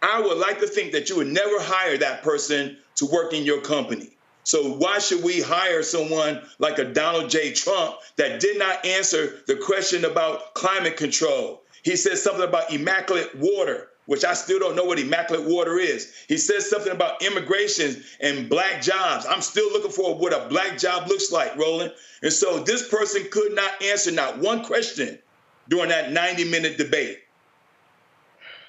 I would like to think that you would never hire that person to work in your company. So why should we hire someone like a Donald J. Trump that did not answer the question about climate control? He said something about immaculate water, which I still don't know what immaculate water is. He says something about immigration and black jobs. I'm still looking for what a black job looks like, Roland. And so this person could not answer not one question during that 90-minute debate.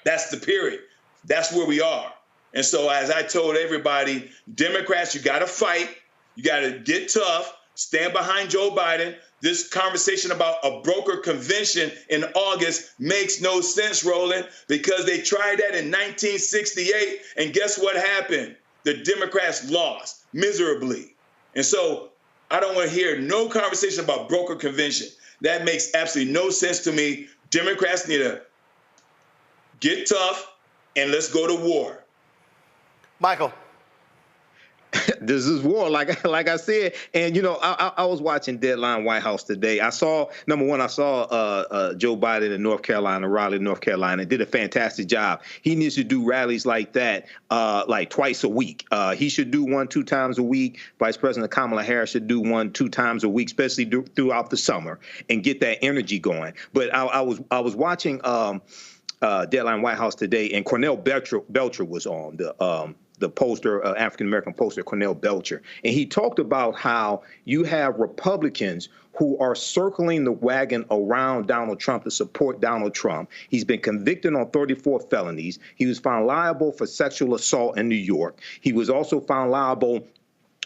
That's the period. That's where we are. And so as I told everybody, Democrats, you got to fight. You got to get tough, stand behind Joe Biden. This conversation about a broker convention in August makes no sense, Roland, because they tried that in 1968. And guess what happened? The Democrats lost miserably. And so I don't want to hear no conversation about broker convention. That makes absolutely no sense to me. Democrats need to get tough and let's go to war. Michael. This is war, like I said. And, I was watching Deadline White House today. I saw Joe Biden in North Carolina, Raleigh, North Carolina, did a fantastic job. He needs to do rallies like that, like twice a week. He should do 1-2 times a week. Vice President Kamala Harris should do 1-2 times a week, especially throughout the summer, and get that energy going. But I was watching Deadline White House today, and Cornell Belcher was on the pollster, African-American pollster, Cornell Belcher. And he talked about how you have Republicans who are circling the wagon around Donald Trump to support Donald Trump. He's been convicted on 34 felonies. He was found liable for sexual assault in New York. He was also found liable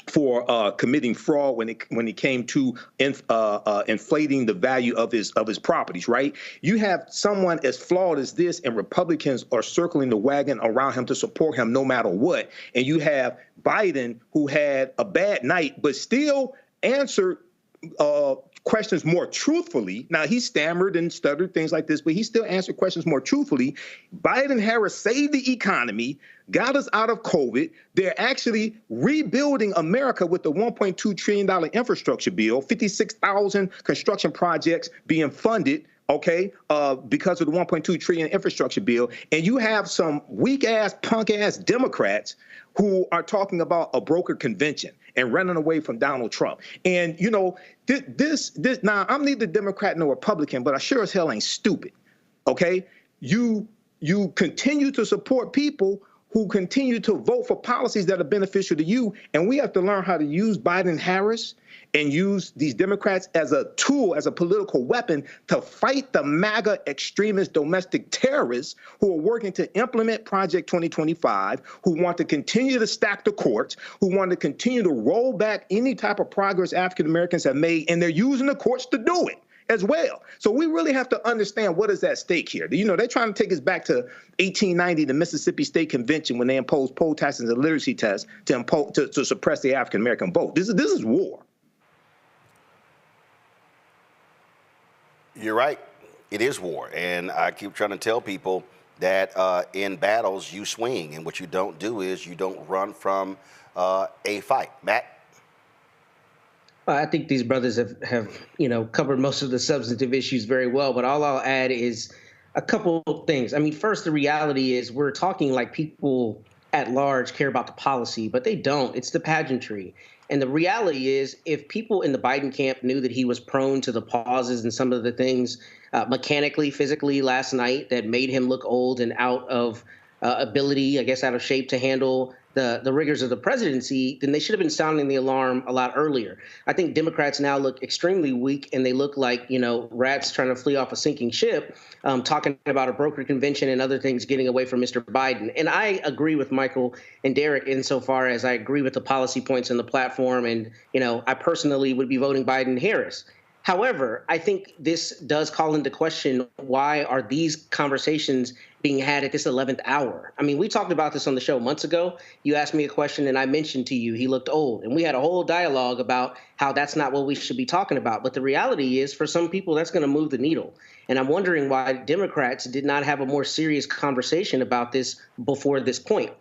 for committing fraud when it came to inflating the value of his properties, right? You have someone as flawed as this, and Republicans are circling the wagon around him to support him no matter what. And you have Biden, who had a bad night, but still answered questions more truthfully. Now, he stammered and stuttered, things like this, but he still answered questions more truthfully. Biden-Harris saved the economy, got us out of COVID. They're actually rebuilding America with the $1.2 trillion infrastructure bill, 56,000 construction projects being funded, because of the $1.2 trillion infrastructure bill. And you have some weak-ass, punk-ass Democrats who are talking about a broker convention and running away from Donald Trump. And, this now, I'm neither Democrat nor Republican, but I sure as hell ain't stupid, okay? you continue to support people who continue to vote for policies that are beneficial to you. And we have to learn how to use Biden and Harris and use these Democrats as a tool, as a political weapon to fight the MAGA extremist domestic terrorists who are working to implement Project 2025, who want to continue to stack the courts, who want to continue to roll back any type of progress African Americans have made, and they're using the courts to do it as well. So we really have to understand what is at stake here. You know, they're trying to take us back to 1890, the Mississippi State Convention, when they imposed poll taxes and literacy tests to suppress the African American vote. This is war. You're right. It is war. And I keep trying to tell people that in battles, you swing. And what you don't do is you don't run from a fight. Matt? Well, I think these brothers have covered most of the substantive issues very well. But all I'll add is a couple of things. I mean, first, the reality is we're talking like people at large care about the policy, but they don't. It's the pageantry. And the reality is, if people in the Biden camp knew that he was prone to the pauses and some of the things mechanically, physically last night that made him look old and out of ability, I guess out of shape to handle the rigors of the presidency, then they should have been sounding the alarm a lot earlier. I think Democrats now look extremely weak, and they look like, rats trying to flee off a sinking ship, talking about a brokered convention and other things getting away from Mr. Biden. And I agree with Michael and Derek insofar as I agree with the policy points in the platform. And, I personally would be voting Biden-Harris. However, I think this does call into question, why are these conversations being had at this 11th hour? I mean, we talked about this on the show months ago. You asked me a question and I mentioned to you he looked old. And we had a whole dialogue about how that's not what we should be talking about. But the reality is, for some people, that's going to move the needle. And I'm wondering why Democrats did not have a more serious conversation about this before this point.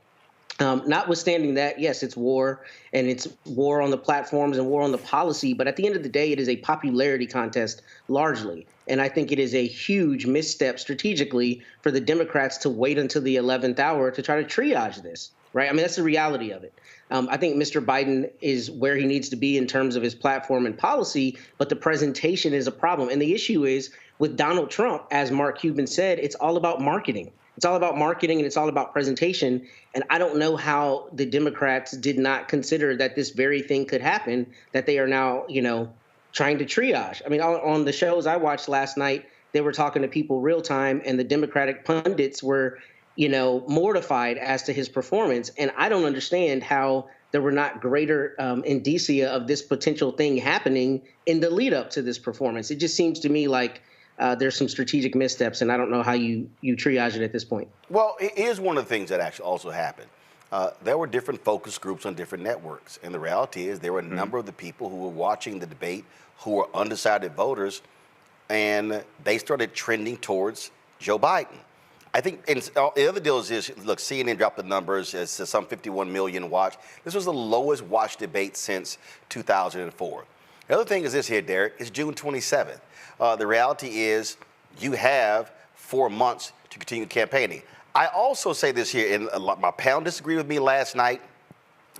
Notwithstanding that, yes, it's war, and it's war on the platforms and war on the policy. But at the end of the day, it is a popularity contest largely. And I think it is a huge misstep strategically for the Democrats to wait until the 11th hour to try to triage this. Right. I mean, that's the reality of it. I think Mr. Biden is where he needs to be in terms of his platform and policy, but the presentation is a problem. And the issue is with Donald Trump, as Mark Cuban said, it's all about marketing. It's all about marketing and it's all about presentation. And I don't know how the Democrats did not consider that this very thing could happen, that they are now, trying to triage. I mean, on the shows I watched last night, they were talking to people real time, and the Democratic pundits were, mortified as to his performance. And I don't understand how there were not greater indicia of this potential thing happening in the lead up to this performance. It just seems to me like there's some strategic missteps, and I don't know how you triage it at this point. Well, here's one of the things that actually also happened. There were different focus groups on different networks, and the reality is there were a number of the people who were watching the debate who were undecided voters, and they started trending towards Joe Biden. I think, and the other deal is, look, CNN dropped the numbers as some 51 million watched. This was the lowest watched debate since 2004. The other thing is this here, Derek, it's June 27th. The reality is you have 4 months to continue campaigning. I also say this here, and my panel disagreed with me last night.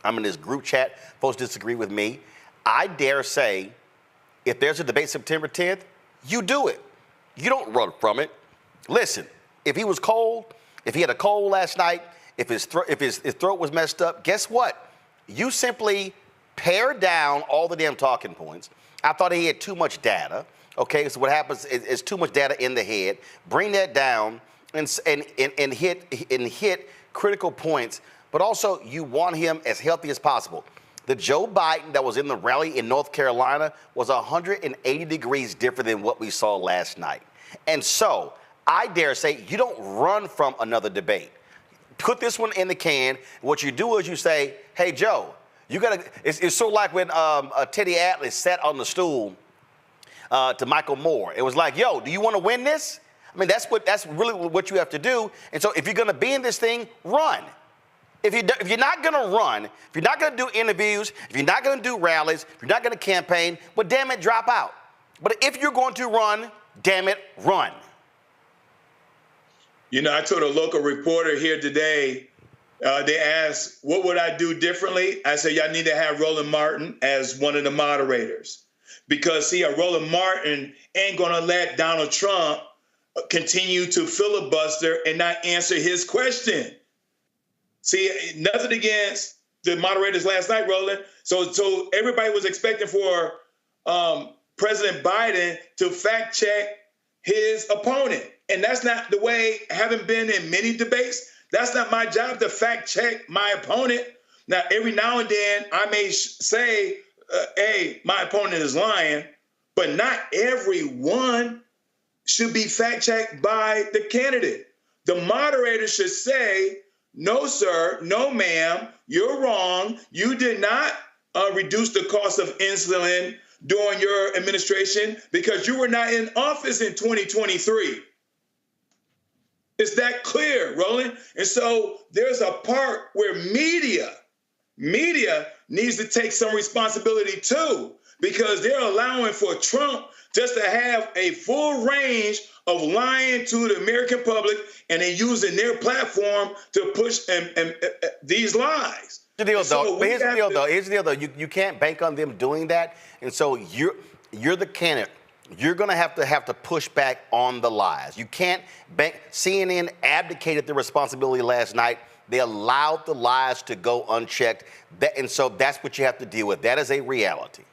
I'm in this group chat. Folks disagree with me. I dare say, if there's a debate September 10th, you do it. You don't run from it. Listen, if he was cold, if he had a cold last night, if his throat was messed up, guess what? You simply pare down all the damn talking points. I thought he had too much data. Okay, so what happens is too much data in the head. Bring that down and hit critical points. But also, you want him as healthy as possible. The Joe Biden that was in the rally in North Carolina was 180 degrees different than what we saw last night. And so, I dare say, you don't run from another debate. Put this one in the can. What you do is you say, hey, Joe, you gotta. It's sort of like when Teddy Atlas sat on the stool to Michael Moore. It was like, yo, do you want to win this? I mean, that's really what you have to do. And so if you're going to be in this thing, run. If you're not going to run, if you're not going to do interviews, if you're not going to do rallies, if you're not going to campaign, well, damn it, drop out. But if you're going to run, damn it, run. I told a local reporter here today, they asked, what would I do differently? I said, y'all need to have Roland Martin as one of the moderators. Because, see, Roland Martin ain't going to let Donald Trump continue to filibuster and not answer his question. See, nothing against the moderators last night, Roland. So everybody was expecting for President Biden to fact check his opponent. And that's not the way, having been in many debates, that's not my job to fact check my opponent. Now, every now and then I may say, hey, my opponent is lying, but not everyone should be fact checked by the candidate. The moderator should say, no, sir, no, ma'am, you're wrong. You did not reduce the cost of insulin during your administration because you were not in office in 2023. It's that clear, Roland. And so there's a part where media needs to take some responsibility too, because they're allowing for Trump just to have a full range of lying to the American public, and then using their platform to push these lies. Here's the deal, though. You can't bank on them doing that, and so you're the candidate. You're going to have to push back on the lies. You can't bank. CNN abdicated the responsibility last night. They allowed the lies to go unchecked, and so that's what you have to deal with. That is a reality.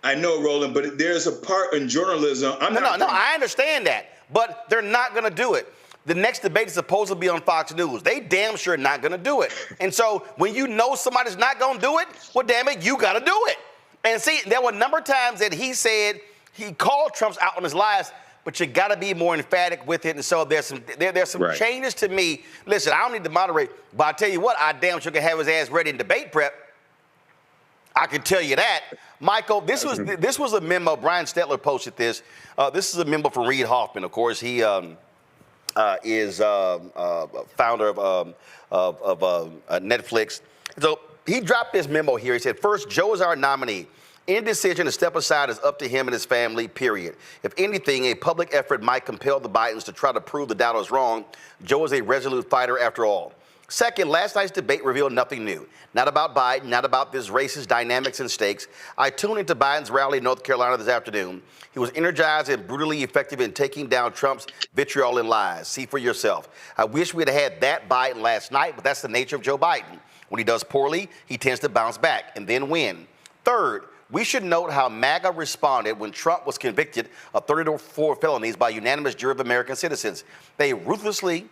I know, Roland, but there's a part in journalism. No, I understand that, but they're not going to do it. The next debate is supposed to be on Fox News. They damn sure not going to do it. And so when you know somebody's not going to do it, well, damn it, you got to do it. And see, there were a number of times that he said he called Trump's out on his lies, but you got to be more emphatic with it. And so there's some Right. changes to me. Listen, I don't need to moderate, but I tell you what, I damn sure can have his ass ready in debate prep. I can tell you that. Michael, this was a memo. Brian Stetler posted this. This is a memo from Reid Hoffman. Of course, he is founder of Netflix. So he dropped this memo here. He said, first, Joe is our nominee. Any decision to step aside is up to him and his family, period. If anything, a public effort might compel the Bidens to try to prove the doubters wrong. Joe is a resolute fighter after all. Second, last night's debate revealed nothing new. Not about Biden, not about this racist dynamics and stakes. I tuned into Biden's rally in North Carolina this afternoon. He was energized and brutally effective in taking down Trump's vitriol and lies. See for yourself. I wish we'd had that Biden last night, but that's the nature of Joe Biden. When he does poorly, he tends to bounce back and then win. Third, we should note how MAGA responded when Trump was convicted of 34 felonies by unanimous jury of American citizens. They ruthlessly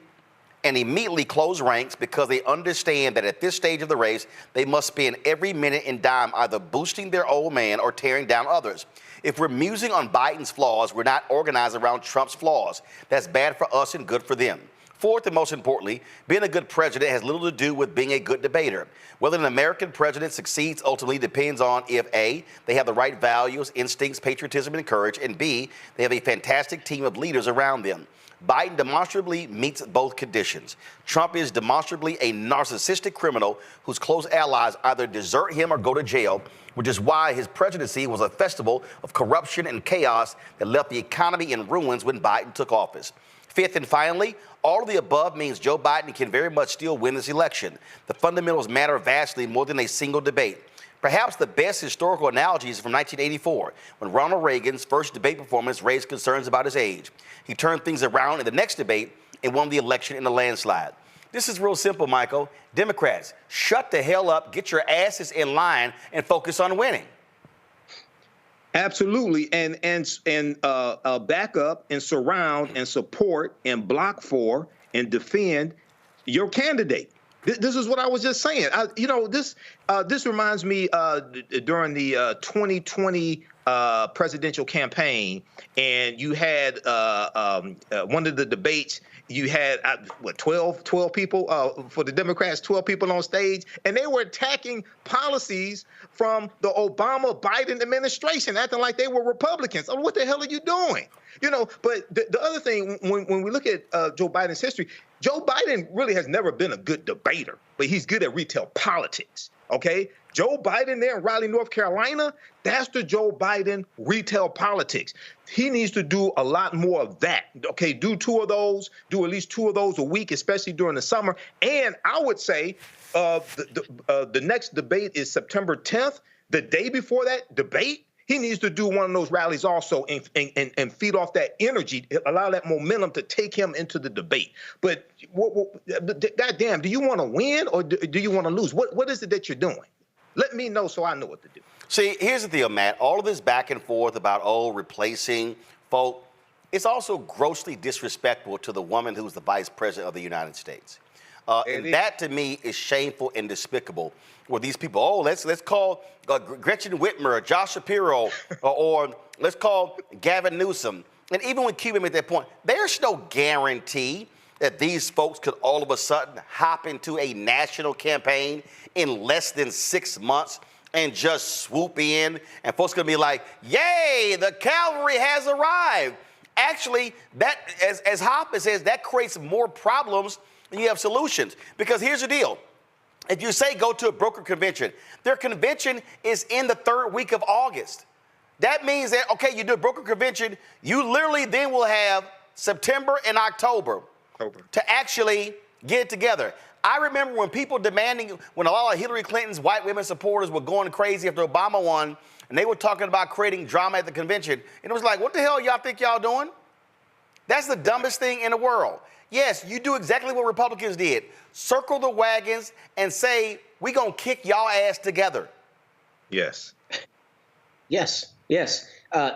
and immediately close ranks because they understand that at this stage of the race, they must spend every minute and dime either boosting their old man or tearing down others. If we're musing on Biden's flaws, we're not organized around Trump's flaws. That's bad for us and good for them. Fourth, and most importantly, being a good president has little to do with being a good debater. Whether an American president succeeds ultimately depends on if A, they have the right values, instincts, patriotism, and courage, and B, they have a fantastic team of leaders around them. Biden demonstrably meets both conditions. Trump is demonstrably a narcissistic criminal whose close allies either desert him or go to jail, which is why his presidency was a festival of corruption and chaos that left the economy in ruins when Biden took office. Fifth and finally, all of the above means Joe Biden can very much still win this election. The fundamentals matter vastly more than a single debate. Perhaps the best historical analogy is from 1984, when Ronald Reagan's first debate performance raised concerns about his age. He turned things around in the next debate and won the election in a landslide. This is real simple, Michael. Democrats, shut the hell up, get your asses in line, and focus on winning. Absolutely, and back up and surround and support and block for and defend your candidate. This is what I was just saying. This reminds me during the 2020 presidential campaign, and you had one of the debates. You had 12 people for the Democrats, 12 people on stage, and they were attacking policies from the Obama-Biden administration, acting like they were Republicans. Oh, what the hell are you doing? But the other thing, when we look at Joe Biden's history, Joe Biden really has never been a good debater, but he's good at retail politics, okay? Joe Biden there in Raleigh, North Carolina, that's the Joe Biden retail politics. He needs to do a lot more of that, okay? Do at least two of those a week, especially during the summer. And I would say the next debate is September 10th. The day before that debate, he needs to do one of those rallies also and feed off that energy, allow that momentum to take him into the debate. But goddamn, do you want to win or do you want to lose? What is it that you're doing? Let me know so I know what to do. See, here's the deal, Matt. All of this back and forth about, replacing folk, it's also grossly disrespectful to the woman who's the vice president of the United States. And that, to me, is shameful and despicable. Where these people, let's call Gretchen Whitmer or Josh Shapiro or let's call Gavin Newsom. And even when Cuban made that point, there's no guarantee that these folks could all of a sudden hop into a national campaign in less than 6 months and just swoop in, and folks gonna be like, yay, the cavalry has arrived. Actually, that, as Hoppe says, that creates more problems than you have solutions. Because here's the deal. If you say go to a broker convention, their convention is in the 3rd week of August. That means that, okay, you do a broker convention, you literally then will have September and October to actually get it together. I remember when people when a lot of Hillary Clinton's white women supporters were going crazy after Obama won, and they were talking about creating drama at the convention. And it was like, what the hell y'all think y'all doing? That's the dumbest thing in the world. Yes, you do exactly what Republicans did. Circle the wagons and say, we gonna kick y'all ass together. Yes. Yes.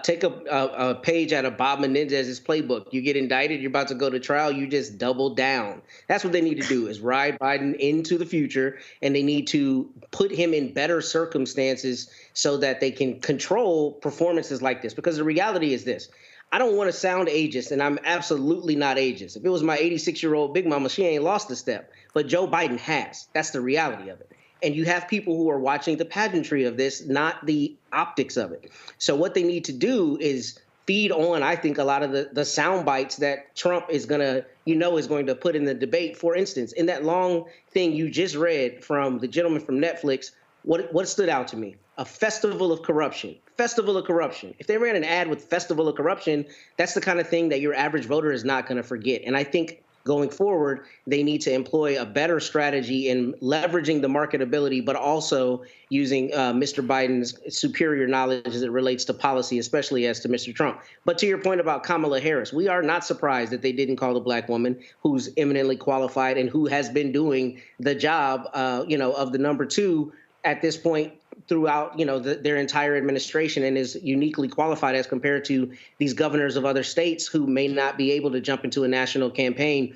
Take a page out of Bob Menendez's playbook. You get indicted, you're about to go to trial, you just double down. That's what they need to do, is ride Biden into the future, and they need to put him in better circumstances so that they can control performances like this. Because the reality is this. I don't want to sound ageist, and I'm absolutely not ageist. If it was my 86-year-old Big Mama, she ain't lost a step. But Joe Biden has. That's the reality of it. And you have people who are watching the pageantry of this, not the optics of it. So what they need to do is feed on, I think, a lot of the sound bites that Trump is going to put in the debate. For instance, in that long thing you just read from the gentleman from Netflix, what stood out to me? A festival of corruption. Festival of corruption. If they ran an ad with festival of corruption, that's the kind of thing that your average voter is not going to forget. And I think going forward, they need to employ a better strategy in leveraging the marketability, but also using Mr. Biden's superior knowledge as it relates to policy, especially as to Mr. Trump. But to your point about Kamala Harris, we are not surprised that they didn't call a black woman who's eminently qualified and who has been doing the job, of the number 2 at this point throughout, their entire administration, and is uniquely qualified as compared to these governors of other states who may not be able to jump into a national campaign.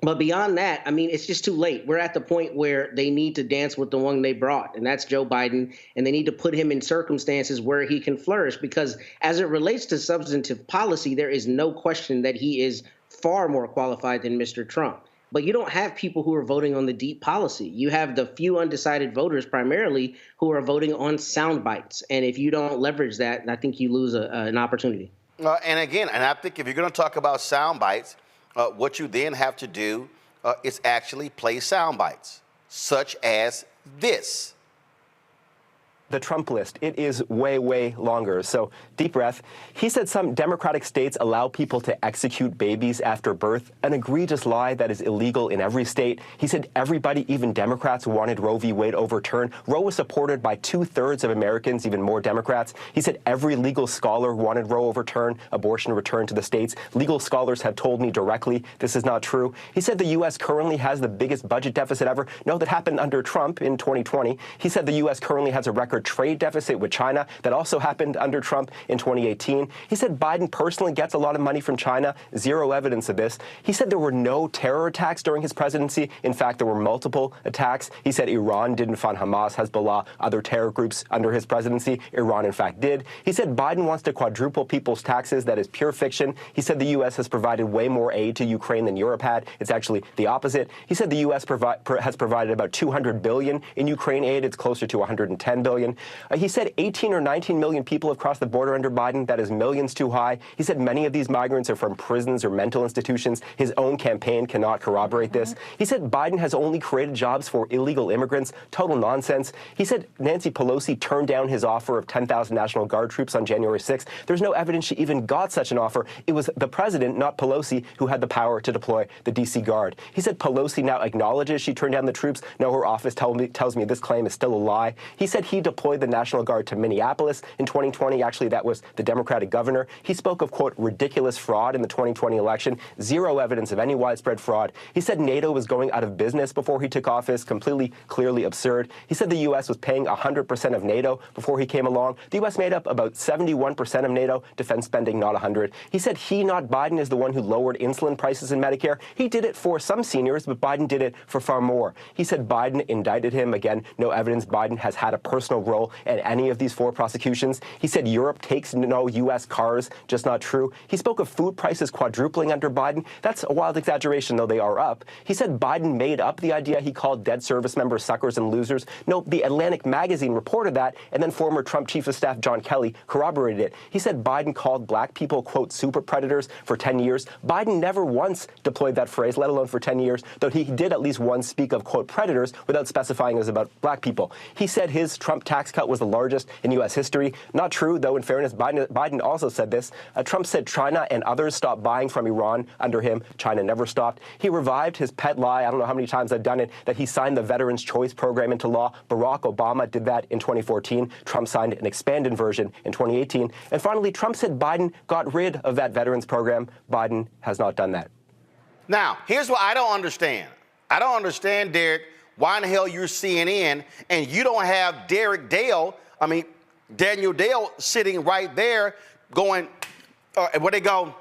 But beyond that, I mean, it's just too late. We're at the point where they need to dance with the one they brought, and that's Joe Biden, and they need to put him in circumstances where he can flourish, because as it relates to substantive policy, there is no question that he is far more qualified than Mr. Trump. But you don't have people who are voting on the deep policy. You have the few undecided voters primarily who are voting on sound bites. And if you don't leverage that, I think you lose an opportunity. And again, I think if you're going to talk about sound bites, what you then have to do is actually play sound bites, such as this. The Trump list, it is way, way longer. So deep breath. He said some Democratic states allow people to execute babies after birth, an egregious lie that is illegal in every state. He said everybody, even Democrats, wanted Roe v. Wade overturned. Roe was supported by 2/3 of Americans, even more Democrats. He said every legal scholar wanted Roe overturned, abortion returned to the states. Legal scholars have told me directly this is not true. He said the U.S. currently has the biggest budget deficit ever. No, that happened under Trump in 2020. He said the U.S. currently has a record trade deficit with China. That also happened under Trump in 2018. He said Biden personally gets a lot of money from China. Zero evidence of this. He said there were no terror attacks during his presidency. In fact, there were multiple attacks. He said Iran didn't fund Hamas, Hezbollah, other terror groups under his presidency. Iran, in fact, did. He said Biden wants to quadruple people's taxes. That is pure fiction. He said the U.S. has provided way more aid to Ukraine than Europe had. It's actually the opposite. He said the U.S. has provided about $200 billion in Ukraine aid. It's closer to $110 billion. He said 18 or 19 million people have crossed the border under Biden. That is millions too high. He said many of these migrants are from prisons or mental institutions. His own campaign cannot corroborate this. He said Biden has only created jobs for illegal immigrants. Total nonsense. He said Nancy Pelosi turned down his offer of 10,000 National Guard troops on January 6th. There's no evidence she even got such an offer. It was the president, not Pelosi, who had the power to deploy the D.C. Guard. He said Pelosi now acknowledges she turned down the troops. No, her office tells me this claim is still a lie. He said he deployed deployed the National Guard to Minneapolis in 2020. Actually, that was the Democratic governor. He spoke of, quote, ridiculous fraud in the 2020 election, zero evidence of any widespread fraud. He said NATO was going out of business before he took office, completely, clearly absurd. He said the U.S. was paying 100% of NATO before he came along. The U.S. made up about 71% of NATO defense spending, not 100. He said he, not Biden, is the one who lowered insulin prices in Medicare. He did it for some seniors, but Biden did it for far more. He said Biden indicted him. Again, no evidence Biden has had a personal role in any of these 4 prosecutions. He said Europe takes no U.S. cars, just not true. He spoke of food prices quadrupling under Biden. That's a wild exaggeration, though they are up. He said Biden made up the idea he called dead service members suckers and losers. No, the Atlantic magazine reported that, and then former Trump Chief of Staff John Kelly corroborated it. He said Biden called black people, quote, super predators for 10 years. Biden never once deployed that phrase, let alone for 10 years, though he did at least once speak of, quote, predators without specifying it was about black people. He said his Trump tax cut was the largest in U.S. history. Not true, though, in fairness, Biden also said this. Trump said China and others stopped buying from Iran under him. China never stopped. He revived his pet lie, I don't know how many times I've done it, that he signed the Veterans Choice Program into law. Barack Obama did that in 2014. Trump signed an expanded version in 2018. And finally, Trump said Biden got rid of that Veterans Program. Biden has not done that. Now, here's what I don't understand. I don't understand, Derek, why in the hell you're CNN and you don't have Daniel Dale sitting right there going, where they go,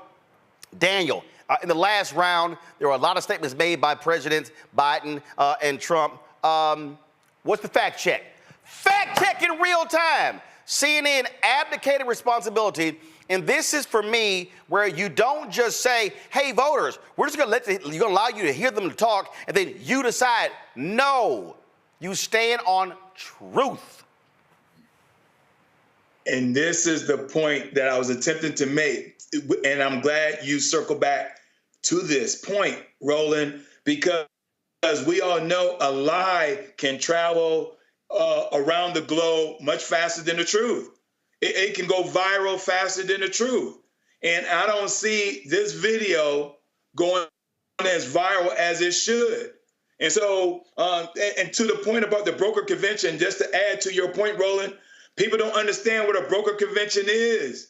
Daniel. In the last round, there were a lot of statements made by Presidents Biden and Trump. What's the fact check? Fact check in real time. CNN abdicated responsibility. And this is, for me, where you don't just say, hey, voters, we're just going to allow you to hear them talk, and then you decide. No, you stand on truth. And this is the point that I was attempting to make. And I'm glad you circle back to this point, Roland, because we all know a lie can travel around the globe much faster than the truth. It can go viral faster than the truth. And I don't see this video going as viral as it should. And so, and to the point about the broker convention, just to add to your point, Roland, people don't understand what a broker convention is.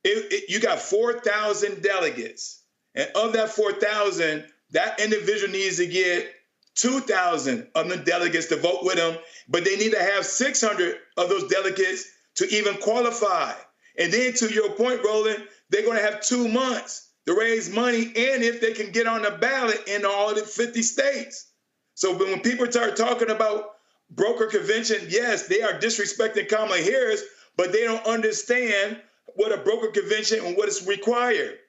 You got 4,000 delegates. And of that 4,000, that individual needs to get 2,000 of the delegates to vote with them, but they need to have 600 of those delegates to even qualify. And then to your point, Roland, they're going to have 2 months to raise money, and if they can get on the ballot in all the 50 states. So when people start talking about broker convention, yes, they are disrespecting Kamala Harris, but they don't understand what a broker convention and what is required.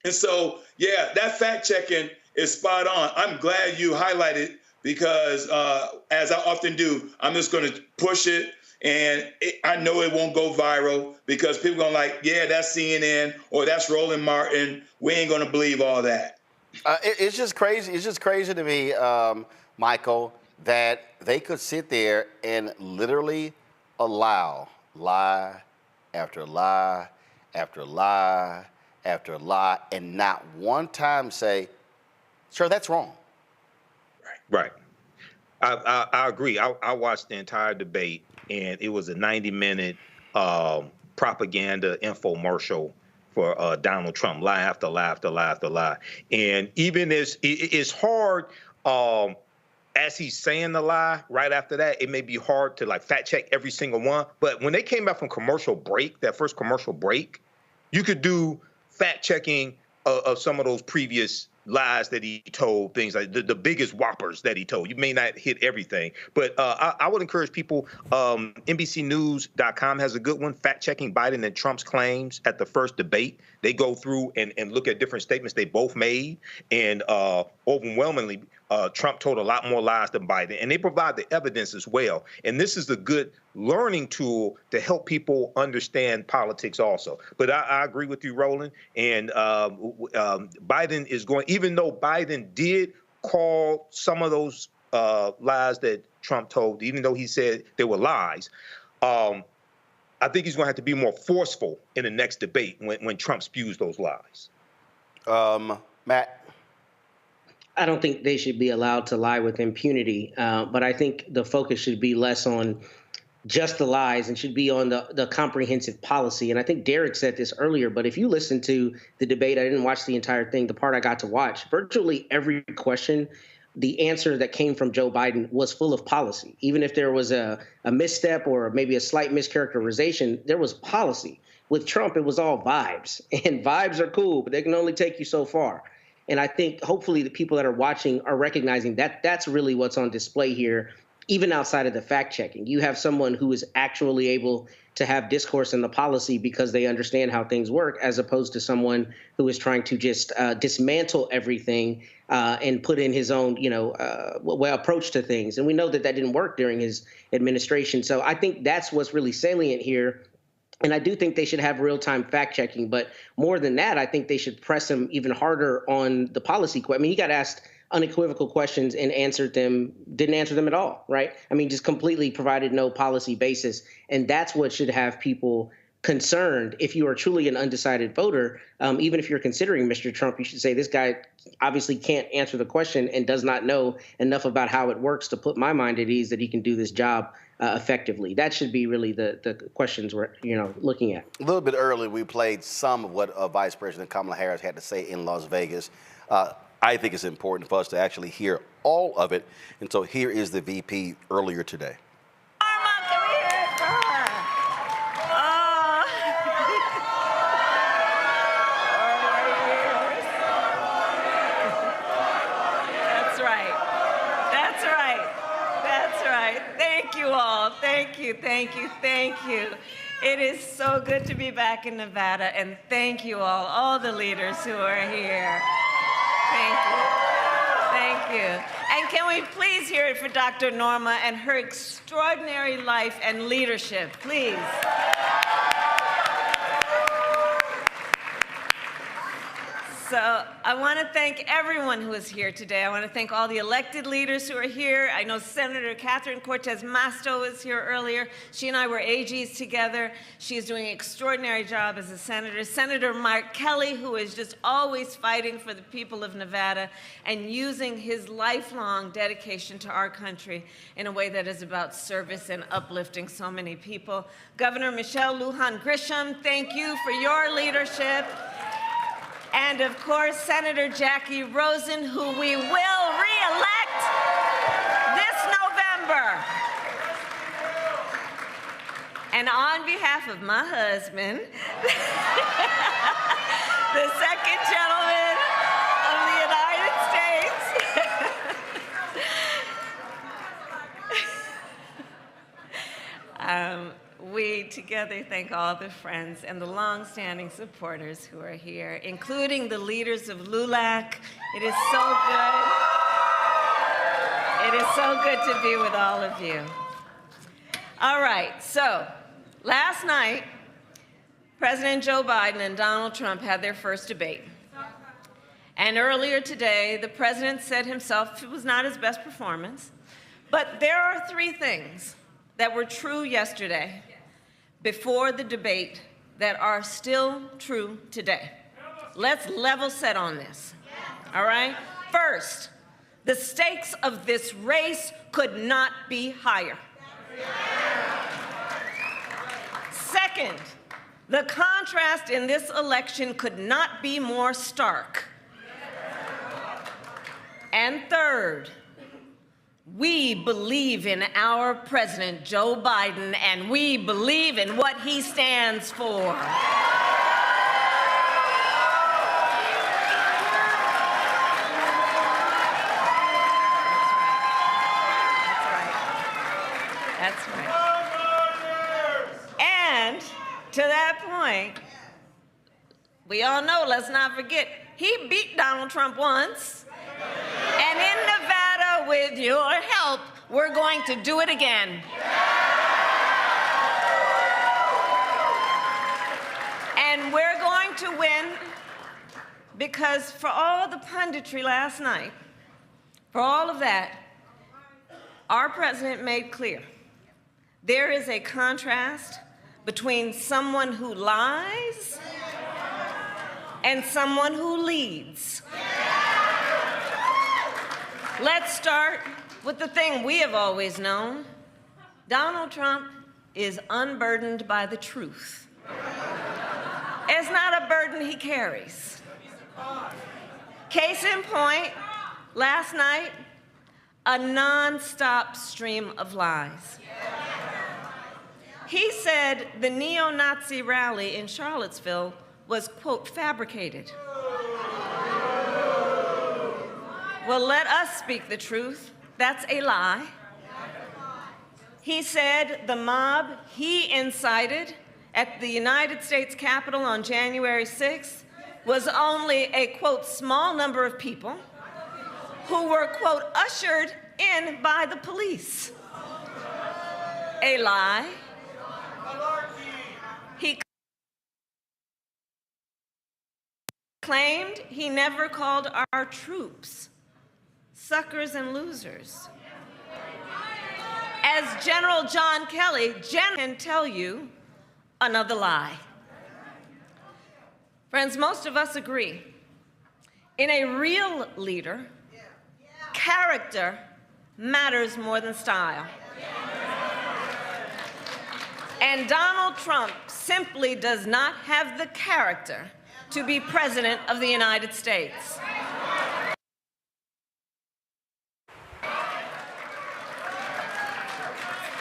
And so, yeah, that fact checking is spot on. I'm glad you highlighted because as I often do, I'm just going to push it. And I know it won't go viral because people are going to like, yeah, that's CNN or that's Roland Martin. We ain't going to believe all that. It's just crazy. It's just crazy to me, Michael, that they could sit there and literally allow lie after lie after lie after lie and not one time say, sir, that's wrong. Right. I agree. I watched the entire debate, and it was a 90-minute propaganda infomercial for Donald Trump, lie after lie after lie after lie. And even as it's hard, as he's saying the lie right after that, it may be hard to like fact check every single one. But when they came back from commercial break, that first commercial break, you could do fact checking of some of those previous lies that he told, things like the biggest whoppers that he told. You may not hit everything, but I would encourage people, NBCnews.com has a good one, fact-checking Biden and Trump's claims at the first debate. They go through and look at different statements they both made, and overwhelmingly, Trump told a lot more lies than Biden, and they provide the evidence as well. And this is a good learning tool to help people understand politics also. But I agree with you, Roland, and Biden is going, even though Biden did call some of those lies that Trump told, even though he said they were lies, I think he's going to have to be more forceful in the next debate when Trump spews those lies. Matt? I don't think they should be allowed to lie with impunity, but I think the focus should be less on just the lies and should be on the comprehensive policy. And I think Derek said this earlier, but if you listen to the debate, I didn't watch the entire thing, the part I got to watch, virtually every question, the answer that came from Joe Biden was full of policy. Even if there was a misstep or maybe a slight mischaracterization, there was policy. With Trump, it was all vibes. And vibes are cool, but they can only take you so far. And I think hopefully the people that are watching are recognizing that that's really what's on display here, even outside of the fact checking. You have someone who is actually able to have discourse in the policy because they understand how things work, as opposed to someone who is trying to just dismantle everything and put in his own, approach to things. And we know that that didn't work during his administration. So I think that's what's really salient here. And I do think they should have real-time fact-checking. But more than that, I think they should press him even harder on the policy. I mean, he got asked unequivocal questions and didn't answer them at all, right? I mean, just completely provided no policy basis. And that's what should have people concerned. If you are truly an undecided voter, even if you're considering Mr. Trump, you should say, this guy obviously can't answer the question and does not know enough about how it works to put my mind at ease that he can do this job effectively. That should be really the questions we're looking at. A little bit earlier, we played some of what Vice President Kamala Harris had to say in Las Vegas. I think it's important for us to actually hear all of it. And so here is the VP earlier today. Thank you. It is so good to be back in Nevada, and thank you all the leaders who are here. Thank you. And can we please hear it for Dr. Norma and her extraordinary life and leadership, please. So I want to thank everyone who is here today. I want to thank all the elected leaders who are here. I know Senator Catherine Cortez Masto was here earlier. She and I were AGs together. She is doing an extraordinary job as a senator. Senator Mark Kelly, who is just always fighting for the people of Nevada and using his lifelong dedication to our country in a way that is about service and uplifting so many people. Governor Michelle Lujan Grisham, thank you for your leadership. And of course, Senator Jackie Rosen, who we will re-elect this November. And on behalf of my husband, the second gentleman of the United States, we together thank all the friends and the long-standing supporters who are here, including the leaders of LULAC. It is so good. It is so good to be with all of you. All right, so last night, President Joe Biden and Donald Trump had their first debate. And earlier today, the president said himself it was not his best performance. But there are three things that were true yesterday before the debate that are still true today. Let's level set on this, all right? First, the stakes of this race could not be higher. Second, the contrast in this election could not be more stark. And third, we believe in our President, Joe Biden, and we believe in what he stands for. That's right. And to that point, we all know, let's not forget, he beat Donald Trump once. And in Nevada, with your help, we're going to do it again. And we're going to win because for all the punditry last night, for all of that, our president made clear there is a contrast between someone who lies and someone who leads. Let's start with the thing we have always known. Donald Trump is unburdened by the truth. It's not a burden he carries. Case in point, last night, a non-stop stream of lies. He said the neo-Nazi rally in Charlottesville was, quote, fabricated. Well, let us speak the truth. That's a lie. He said the mob he incited at the United States Capitol on January 6th was only a, quote, small number of people who were, quote, ushered in by the police. A lie. He claimed he never called our troops suckers and losers. As General John Kelly can tell you, another lie. Friends, most of us agree. In a real leader, character matters more than style. And Donald Trump simply does not have the character to be President of the United States.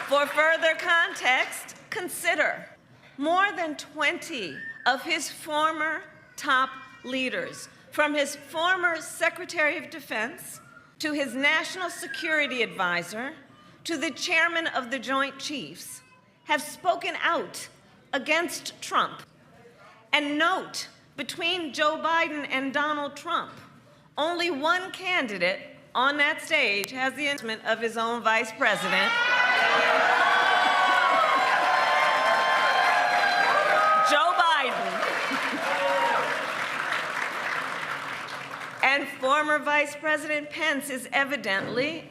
For further context, consider more than 20 of his former top leaders, from his former Secretary of Defense to his National Security Advisor to the chairman of the Joint Chiefs, have spoken out against Trump. And note, between Joe Biden and Donald Trump, only one candidate on that stage has the endorsement of his own vice president. Joe Biden. And former Vice President Pence is evidently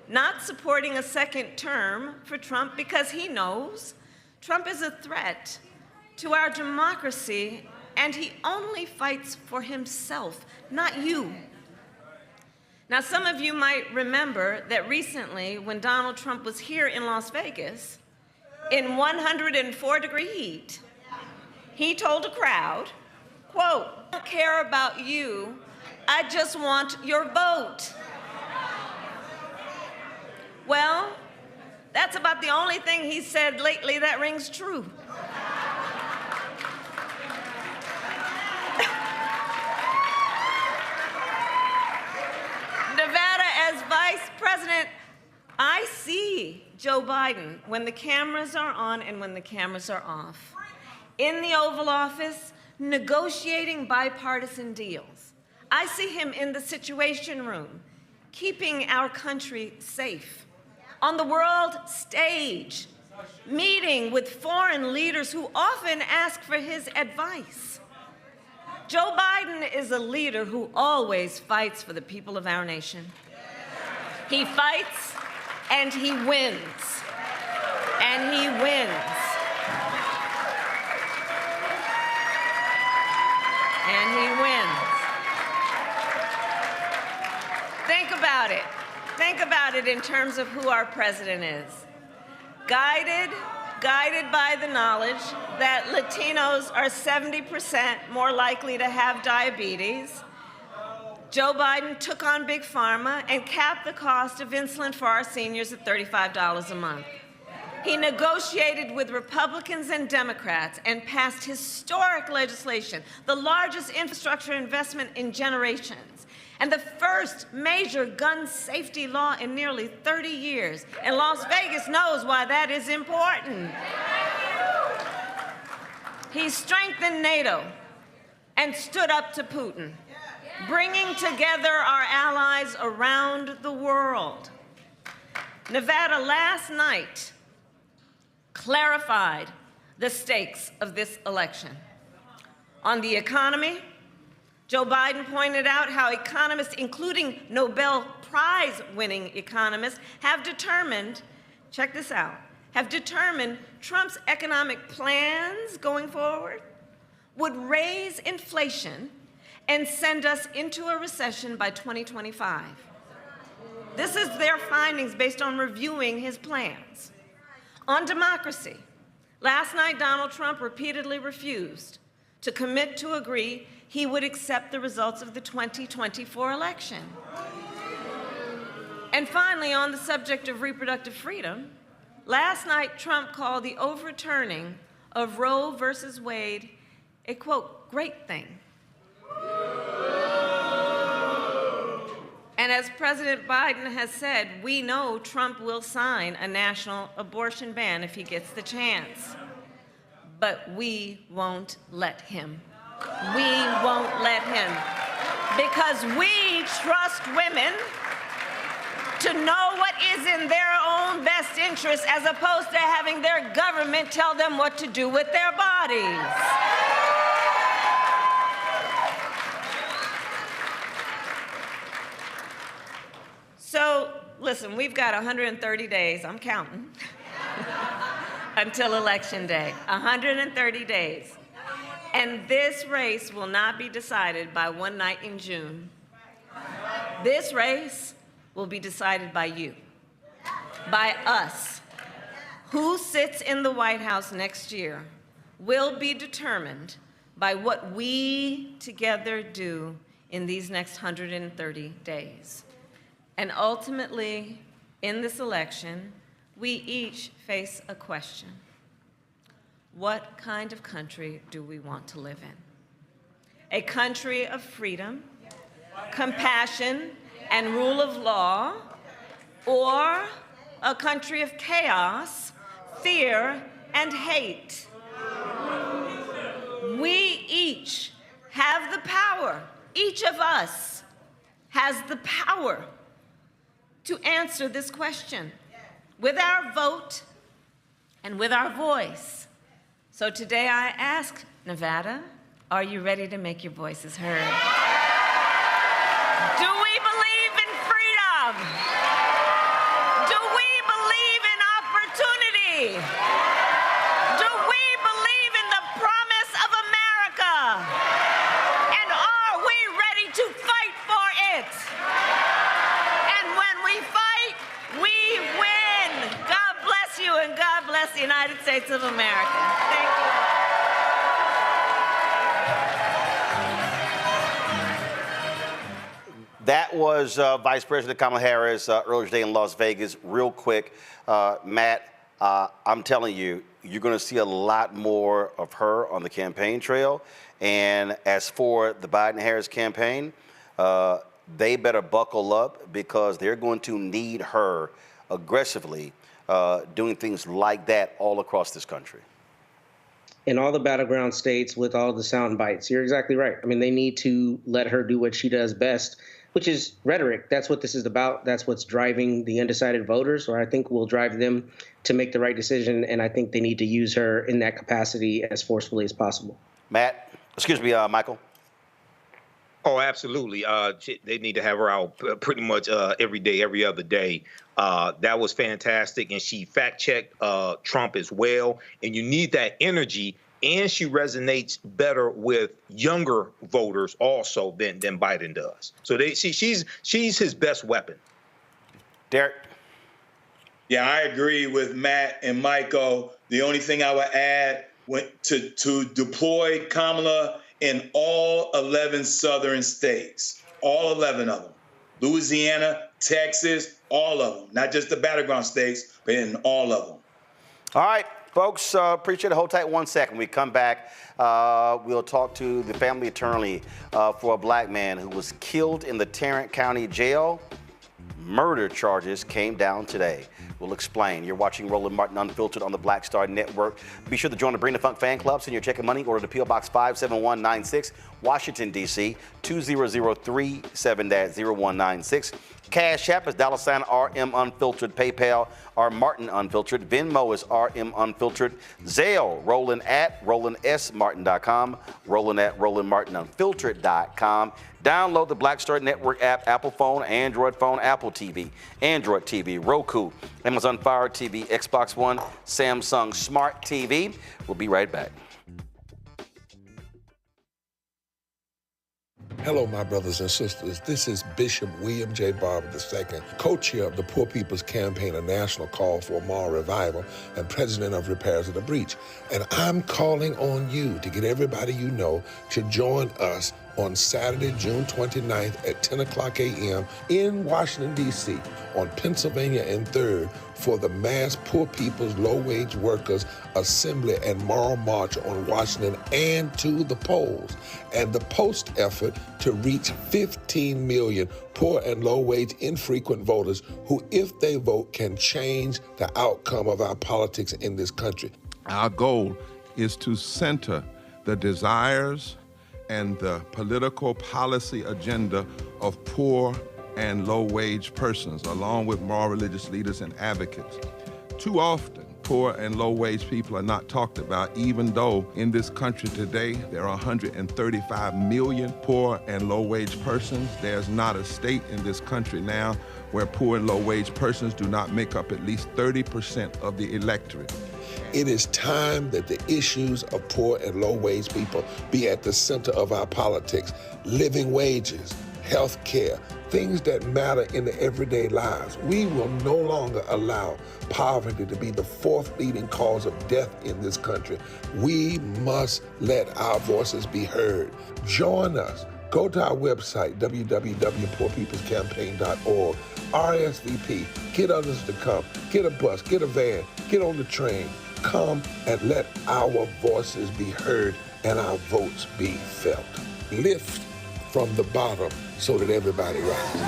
not supporting a second term for Trump because he knows Trump is a threat to our democracy, and he only fights for himself, not you. Now, some of you might remember that recently, when Donald Trump was here in Las Vegas, in 104-degree heat, he told a crowd, quote, "I don't care about you, I just want your vote." Well, that's about the only thing he said lately that rings true. Nevada, as vice president, I see Joe Biden when the cameras are on and when the cameras are off, in the Oval Office, negotiating bipartisan deals. I see him in the Situation Room, keeping our country safe. On the world stage, meeting with foreign leaders who often ask for his advice. Joe Biden is a leader who always fights for the people of our nation. He fights and he wins. And he wins. And he wins. Think about it. Think about it in terms of who our president is. Guided by the knowledge that Latinos are 70% more likely to have diabetes, Joe Biden took on Big Pharma and capped the cost of insulin for our seniors at $35 a month. He negotiated with Republicans and Democrats and passed historic legislation, the largest infrastructure investment in generations, and the first major gun safety law in nearly 30 years. And Las Vegas knows why that is important. He strengthened NATO and stood up to Putin, bringing together our allies around the world. Nevada last night clarified the stakes of this election. On the economy, Joe Biden pointed out how economists, including Nobel Prize-winning economists, have determined, check this out, have determined Trump's economic plans going forward would raise inflation and send us into a recession by 2025. This is their findings based on reviewing his plans. On democracy, last night Donald Trump repeatedly refused to commit to agree he would accept the results of the 2024 election. And finally, on the subject of reproductive freedom, last night Trump called the overturning of Roe versus Wade a, quote, great thing. And as President Biden has said, we know Trump will sign a national abortion ban if he gets the chance. But we won't let him. We won't let him. Because we trust women to know what is in their own best interest as opposed to having their government tell them what to do with their bodies. So, listen, we've got 130 days, I'm counting, until Election Day. 130 days. And this race will not be decided by one night in June. This race will be decided by you, by us. Who sits in the White House next year will be determined by what we together do in these next 130 days. And ultimately, in this election, we each face a question. What kind of country do we want to live in? A country of freedom, compassion, and rule of law, or a country of chaos, fear, and hate? We each have the power, each of us has the power to answer this question with our vote and with our voice. So today I ask Nevada, are you ready to make your voices heard? Do we believe in freedom? Do we believe in opportunity? Do we believe in the promise of America? And are we ready to fight for it? And when we fight, we win. God bless you and God bless the United States of America. Thank you. That was Vice President Kamala Harris earlier today in Las Vegas. Real quick, Matt, I'm telling you, you're going to see a lot more of her on the campaign trail. And as for the Biden-Harris campaign, they better buckle up because they're going to need her aggressively doing things like that all across this country. In all the battleground states with all the sound bites, you're exactly right. I mean, they need to let her do what she does best, which is rhetoric. That's what this is about. That's what's driving the undecided voters, or I think will drive them to make the right decision. And I think they need to use her in that capacity as forcefully as possible. Michael. Oh, absolutely. They need to have her out pretty much every day, every other day. That was fantastic. And she fact-checked Trump as well. And you need that energy. And she resonates better with younger voters also than Biden does. So she's his best weapon. Derek? Yeah, I agree with Matt and Michael. The only thing I would add to deploy Kamala in all 11 southern states, all 11 of them, Louisiana, Texas, all of them, not just the battleground states, but in all of them. All right. Folks, appreciate it. Hold tight 1 second. When we come back, we'll talk to the family attorney for a black man who was killed in the Tarrant County Jail. Murder charges came down today. We'll explain. You're watching Roland Martin Unfiltered on the Black Star Network. Be sure to join the Bring the Funk fan club. Send your check and money. Order to P.O. Box 57196, Washington, D.C. 20037-0196. Cash App is $RM Unfiltered. PayPal, R Martin Unfiltered. Venmo is RM Unfiltered. Zelle, Roland at RolandSMartin.com. Roland at RolandMartinUnfiltered.com. Download the Black Star Network app, Apple phone, Android phone, Apple TV, Android TV, Roku, Amazon Fire TV, Xbox One, Samsung Smart TV. We'll be right back. Hello, my brothers and sisters. This is Bishop William J. Barber II, co-chair of the Poor People's Campaign, a national call for moral revival, and president of Repairs of the Breach. And I'm calling on you to get everybody you know to join us on Saturday, June 29th at 10 o'clock a.m. in Washington, D.C. on Pennsylvania and 3rd for the mass Poor People's Low-Wage Workers Assembly and Moral March on Washington and to the polls, and the post effort to reach 15 million poor and low-wage infrequent voters who, if they vote, can change the outcome of our politics in this country. Our goal is to center the desires and the political policy agenda of poor and low-wage persons, along with moral religious leaders and advocates. Too often, poor and low-wage people are not talked about, even though in this country today there are 135 million poor and low-wage persons. There's not a state in this country now where poor and low-wage persons do not make up at least 30% of the electorate. It is time that the issues of poor and low-wage people be at the center of our politics. Living wages, health care, things that matter in the everyday lives. We will no longer allow poverty to be the fourth leading cause of death in this country. We must let our voices be heard. Join us. Go to our website, www.poorpeoplescampaign.org. RSVP. Get others to come. Get a bus, get a van, get on the train. Come and let our voices be heard and our votes be felt. Lift from the bottom so that everybody rises.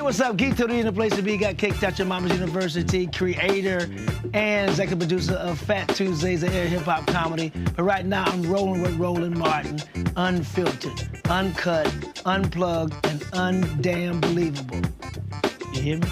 What's up, Geek Today in the place to be. Got Kicked Out Your Mama's University, creator and executive producer of Fat Tuesdays, an air hip-hop comedy. But right now, I'm rolling with Roland Martin, unfiltered, uncut, unplugged, and undamn believable. You hear me?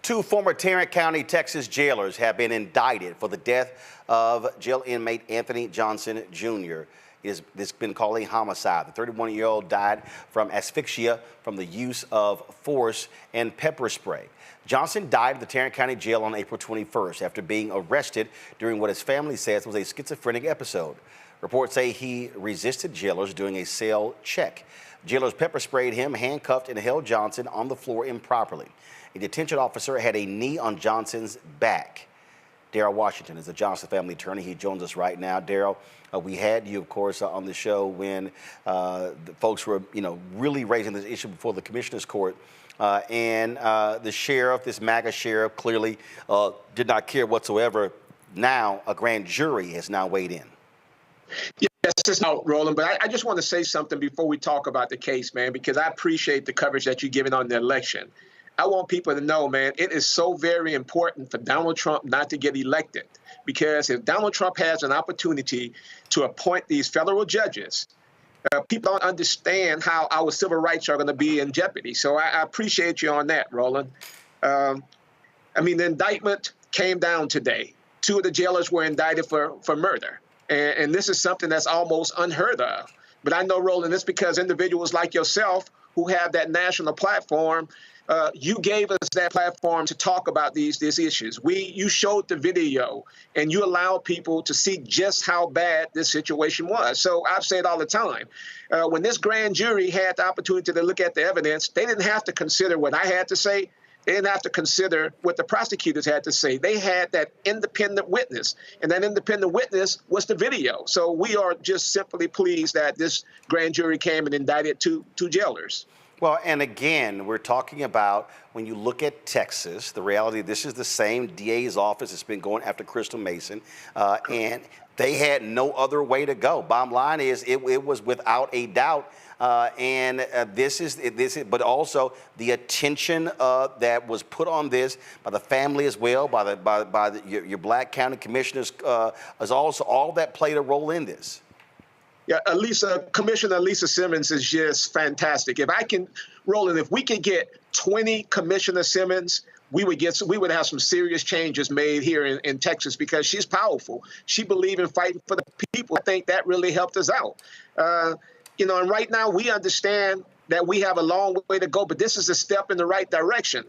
Two former Tarrant County, Texas jailers have been indicted for the death of jail inmate Anthony Johnson Jr. It's been called a homicide. The 31-year-old died from asphyxia from the use of force and pepper spray. Johnson died at the Tarrant County Jail on April 21st after being arrested during what his family says was a schizophrenic episode. Reports say he resisted jailers doing a cell check. Jailers pepper sprayed him, handcuffed, and held Johnson on the floor improperly. A detention officer had a knee on Johnson's back. Daryl Washington is the Johnson family attorney. He joins us right now. Daryl, we had you, of course, on the show when the folks were, really raising this issue before the commissioner's court. And the sheriff, this MAGA sheriff, clearly did not care whatsoever. Now, a grand jury has now weighed in. Yes, it's out, Roland, but I just want to say something before we talk about the case, man, because I appreciate the coverage that you're giving on the election. I want people to know, man, it is so very important for Donald Trump not to get elected, because if Donald Trump has an opportunity to appoint these federal judges, people don't understand how our civil rights are going to be in jeopardy. So I appreciate you on that, Roland. The indictment came down today. Two of the jailers were indicted for murder. And this is something that's almost unheard of. But I know, Roland, it's because individuals like yourself who have that national platform, you gave us that platform to talk about these issues. You showed the video and you allowed people to see just how bad this situation was. So I've said all the time, when this grand jury had the opportunity to look at the evidence, they didn't have to consider what I had to say. They didn't have to consider what the prosecutors had to say. They had that independent witness, and that independent witness was the video. So we are just simply pleased that this grand jury came and indicted two jailers. Well, and again, we're talking about when you look at Texas, the reality, this is the same DA's office that's been going after Crystal Mason, and they had no other way to go. Bottom line is it was without a doubt. But also the attention that was put on this by the family as well, by your Black County commissioners, is also all that played a role in this. Yeah, Commissioner Lisa Simmons is just fantastic. Roland, if we could get 20 Commissioner Simmons, we would have some serious changes made here in Texas, because she's powerful. She believes in fighting for the people. I think that really helped us out. And right now we understand that we have a long way to go, but this is a step in the right direction.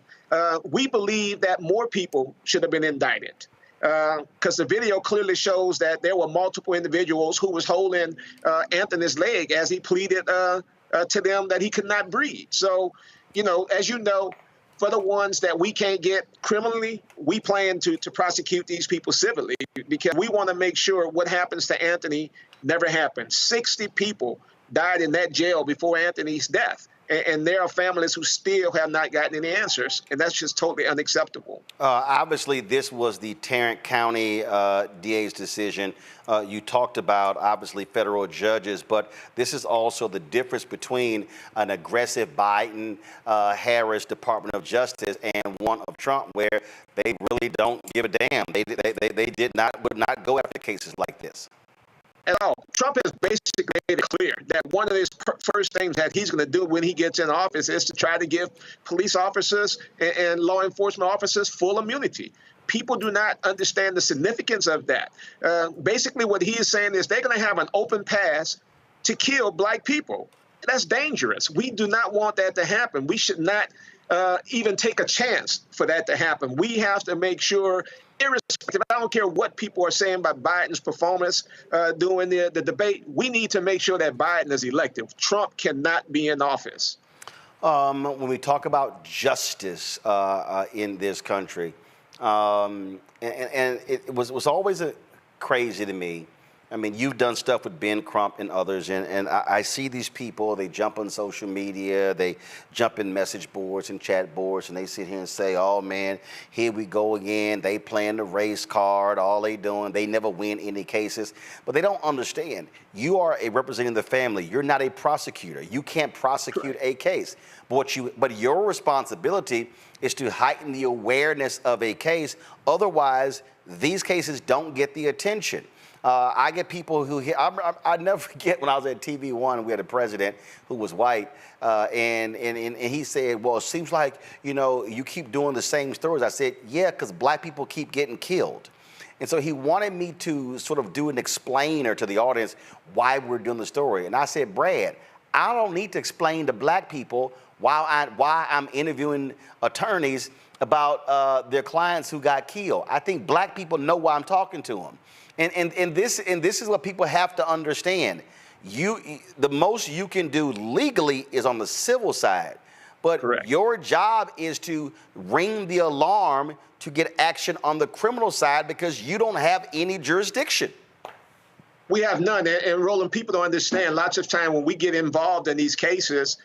We believe that more people should have been indicted, because the video clearly shows that there were multiple individuals who was holding Anthony's leg as he pleaded to them that he could not breathe. So, as you know, for the ones that we can't get criminally, we plan to prosecute these people civilly, because we want to make sure what happens to Anthony never happens. 60 people died in that jail before Anthony's death. And there are families who still have not gotten any answers, and that's just totally unacceptable. Obviously, this was the Tarrant County DA's decision. You talked about, obviously, federal judges, but this is also the difference between an aggressive Biden-Harris Department of Justice and one of Trump, where they really don't give a damn. They would not go after cases like this. At all. Trump has basically made it clear that one of his first things that he's going to do when he gets in office is to try to give police officers and law enforcement officers full immunity. People do not understand the significance of that. Basically, what he is saying is they're going to have an open pass to kill black people. That's dangerous. We do not want that to happen. We should not even take a chance for that to happen. We have to make sure, irrespective, I don't care what people are saying about Biden's performance during the debate, we need to make sure that Biden is elected. Trump cannot be in office. When we talk about justice in this country, and it was always crazy to me. I mean, you've done stuff with Ben Crump and others, and I see these people, they jump on social media, they jump in message boards and chat boards, and they sit here and say, oh, man, here we go again. They playing the race card. All they doing, they never win any cases. But they don't understand. You are representing the family. You're not a prosecutor. You can't prosecute a case. But your responsibility is to heighten the awareness of a case. Otherwise, these cases don't get the attention. I get people who I never forget when I was at TV One, we had a president who was white, and he said, well, it seems like, you keep doing the same stories. I said, yeah, because black people keep getting killed. And so he wanted me to sort of do an explainer to the audience why we're doing the story. And I said, Brad, I don't need to explain to black people why I'm interviewing attorneys about their clients who got killed. I think black people know why I'm talking to them. And this is what people have to understand. The most you can do legally is on the civil side, but Correct. Your job is to ring the alarm to get action on the criminal side, because you don't have any jurisdiction. We have none. And Roland, people don't understand. Lots of time when we get involved in these cases,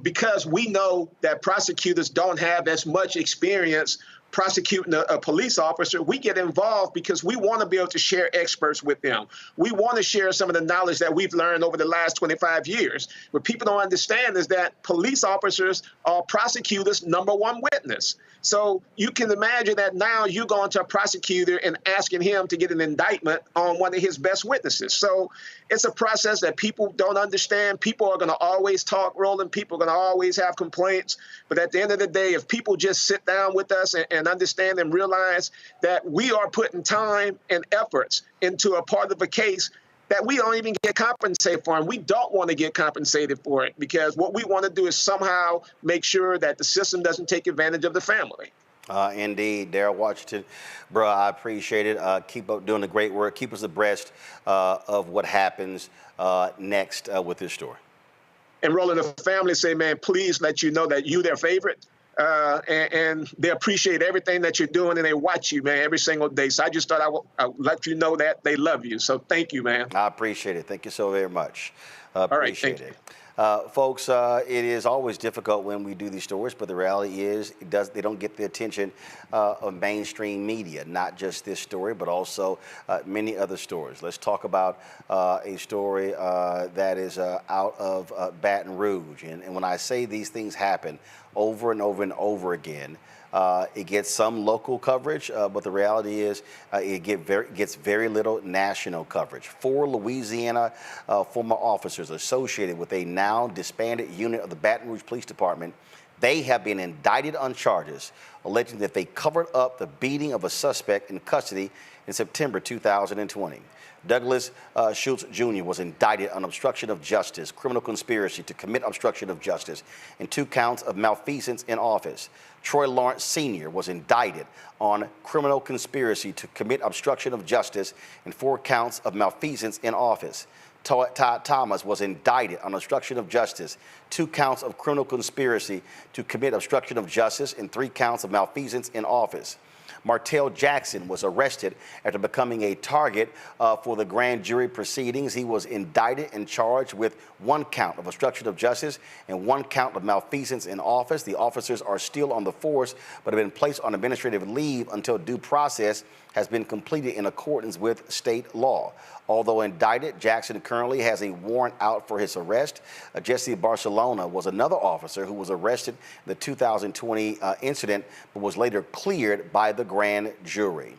because we know that prosecutors don't have as much experience prosecuting a police officer, we get involved because we want to be able to share experts with them. We want to share some of the knowledge that we've learned over the last 25 years. What people don't understand is that police officers are prosecutors' number one witness. So you can imagine that now you're going to a prosecutor and asking him to get an indictment on one of his best witnesses. So it's a process that people don't understand. People are going to always talk, Roland. People are going to always have complaints. But at the end of the day, if people just sit down with us and understand and realize that we are putting time and efforts into a part of a case that we don't even get compensated for, and we don't want to get compensated for it, because what we want to do is somehow make sure that the system doesn't take advantage of the family. Indeed. Daryl Washington, bro, I appreciate it. Keep up doing the great work. Keep us abreast of what happens next with this story. And Roland, the family say, man, please let you know that you their favorite. And they appreciate everything that you're doing, and they watch you, man, every single day. So I just thought I would let you know that they love you. So thank you, man. I appreciate it. Thank you so very much. Appreciate it. Folks, it is always difficult when we do these stories, but the reality is they don't get the attention of mainstream media, not just this story, but also many other stories. Let's talk about a story that is out of Baton Rouge. And when I say these things happen over and over and over again, It gets some local coverage, but the reality is it gets very little national coverage. 4 Louisiana former officers associated with a now disbanded unit of the Baton Rouge Police Department, they have been indicted on charges alleging that they covered up the beating of a suspect in custody in September 2020. Douglas Schultz Jr. was indicted on obstruction of justice, criminal conspiracy to commit obstruction of justice, and 2 counts of malfeasance in office. Troy Lawrence Sr. was indicted on criminal conspiracy to commit obstruction of justice and 4 counts of malfeasance in office. Todd Thomas was indicted on obstruction of justice, 2 counts of criminal conspiracy to commit obstruction of justice, and 3 counts of malfeasance in office. Martell Jackson was arrested after becoming a target for the grand jury proceedings. He was indicted and charged with 1 count of obstruction of justice and 1 count of malfeasance in office. The officers are still on the force, but have been placed on administrative leave until due process has been completed in accordance with state law. Although indicted, Jackson currently has a warrant out for his arrest. Jesse Barcelona was another officer who was arrested in the 2020 incident, but was later cleared by the grand jury.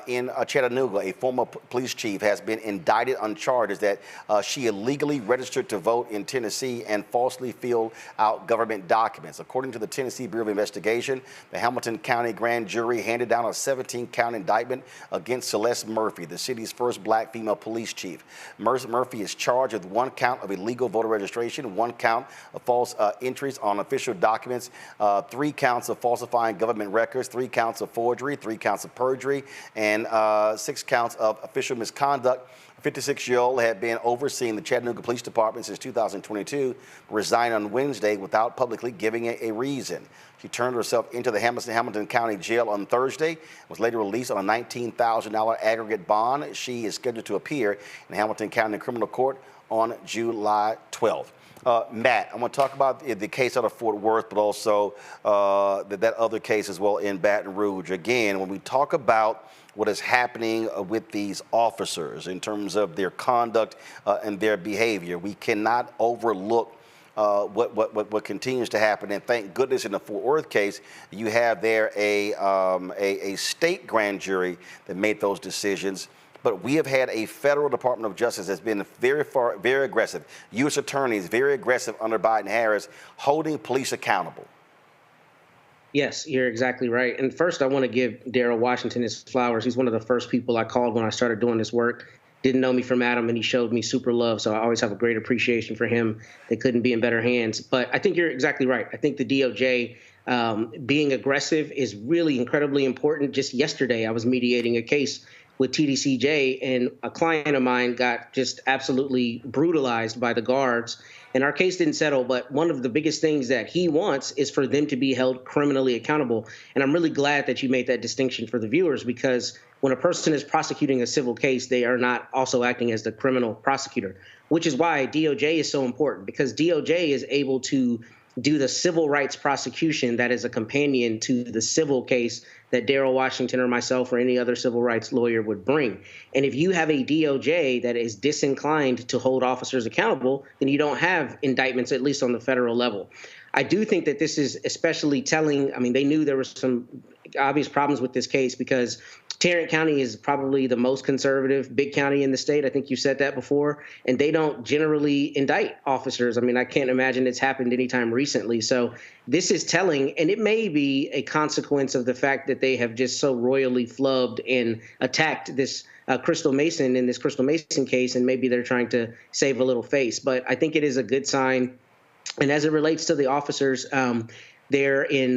In Chattanooga, a former police chief has been indicted on charges that she illegally registered to vote in Tennessee and falsely filled out government documents. According to the Tennessee Bureau of Investigation, the Hamilton County grand jury handed down a 17-count indictment against Celeste Murphy, the city's first black female police chief. Murphy is charged with 1 count of illegal voter registration, 1 count of false entries on official documents, 3 counts of falsifying government records, 3 counts of forgery, 3 counts of perjury, and 6 counts of official misconduct. A 56-year-old had been overseeing the Chattanooga Police Department since 2022, resigned on Wednesday without publicly giving a reason. She turned herself into the Hamilton County Jail on Thursday, was later released on a $19,000 aggregate bond. She is scheduled to appear in Hamilton County Criminal Court on July 12th. Matt, I want to talk about the case out of Fort Worth, but also that other case as well in Baton Rouge. Again, when we talk about what is happening with these officers in terms of their conduct and their behavior, we cannot overlook what continues to happen. And thank goodness in the Fort Worth case, you have there a state grand jury that made those decisions. But we have had a federal Department of Justice that's been very aggressive. U.S. attorneys very aggressive under Biden-Harris, holding police accountable. Yes, you're exactly right. And first, I want to give Darrell Washington his flowers. He's one of the first people I called when I started doing this work. Didn't know me from Adam, and he showed me super love. So I always have a great appreciation for him. They couldn't be in better hands. But I think you're exactly right. I think the DOJ being aggressive is really incredibly important. Just yesterday, I was mediating a case with TDCJ, and a client of mine got just absolutely brutalized by the guards. And our case didn't settle, but one of the biggest things that he wants is for them to be held criminally accountable. And I'm really glad that you made that distinction for the viewers, because when a person is prosecuting a civil case, they are not also acting as the criminal prosecutor, which is why DOJ is so important, because DOJ is able to do the civil rights prosecution that is a companion to the civil case that Darrell Washington or myself or any other civil rights lawyer would bring. And if you have a DOJ that is disinclined to hold officers accountable, then you don't have indictments, at least on the federal level. I do think that this is especially telling. I mean, they knew there were some obvious problems with this case because Tarrant County is probably the most conservative big county in the state. I think you said that before. And they don't generally indict officers. I mean, I can't imagine it's happened anytime recently. So this is telling, and it may be a consequence of the fact that they have just so royally flubbed and attacked this Crystal Mason in this Crystal Mason case, and maybe they're trying to save a little face. But I think it is a good sign. And as it relates to the officers, there in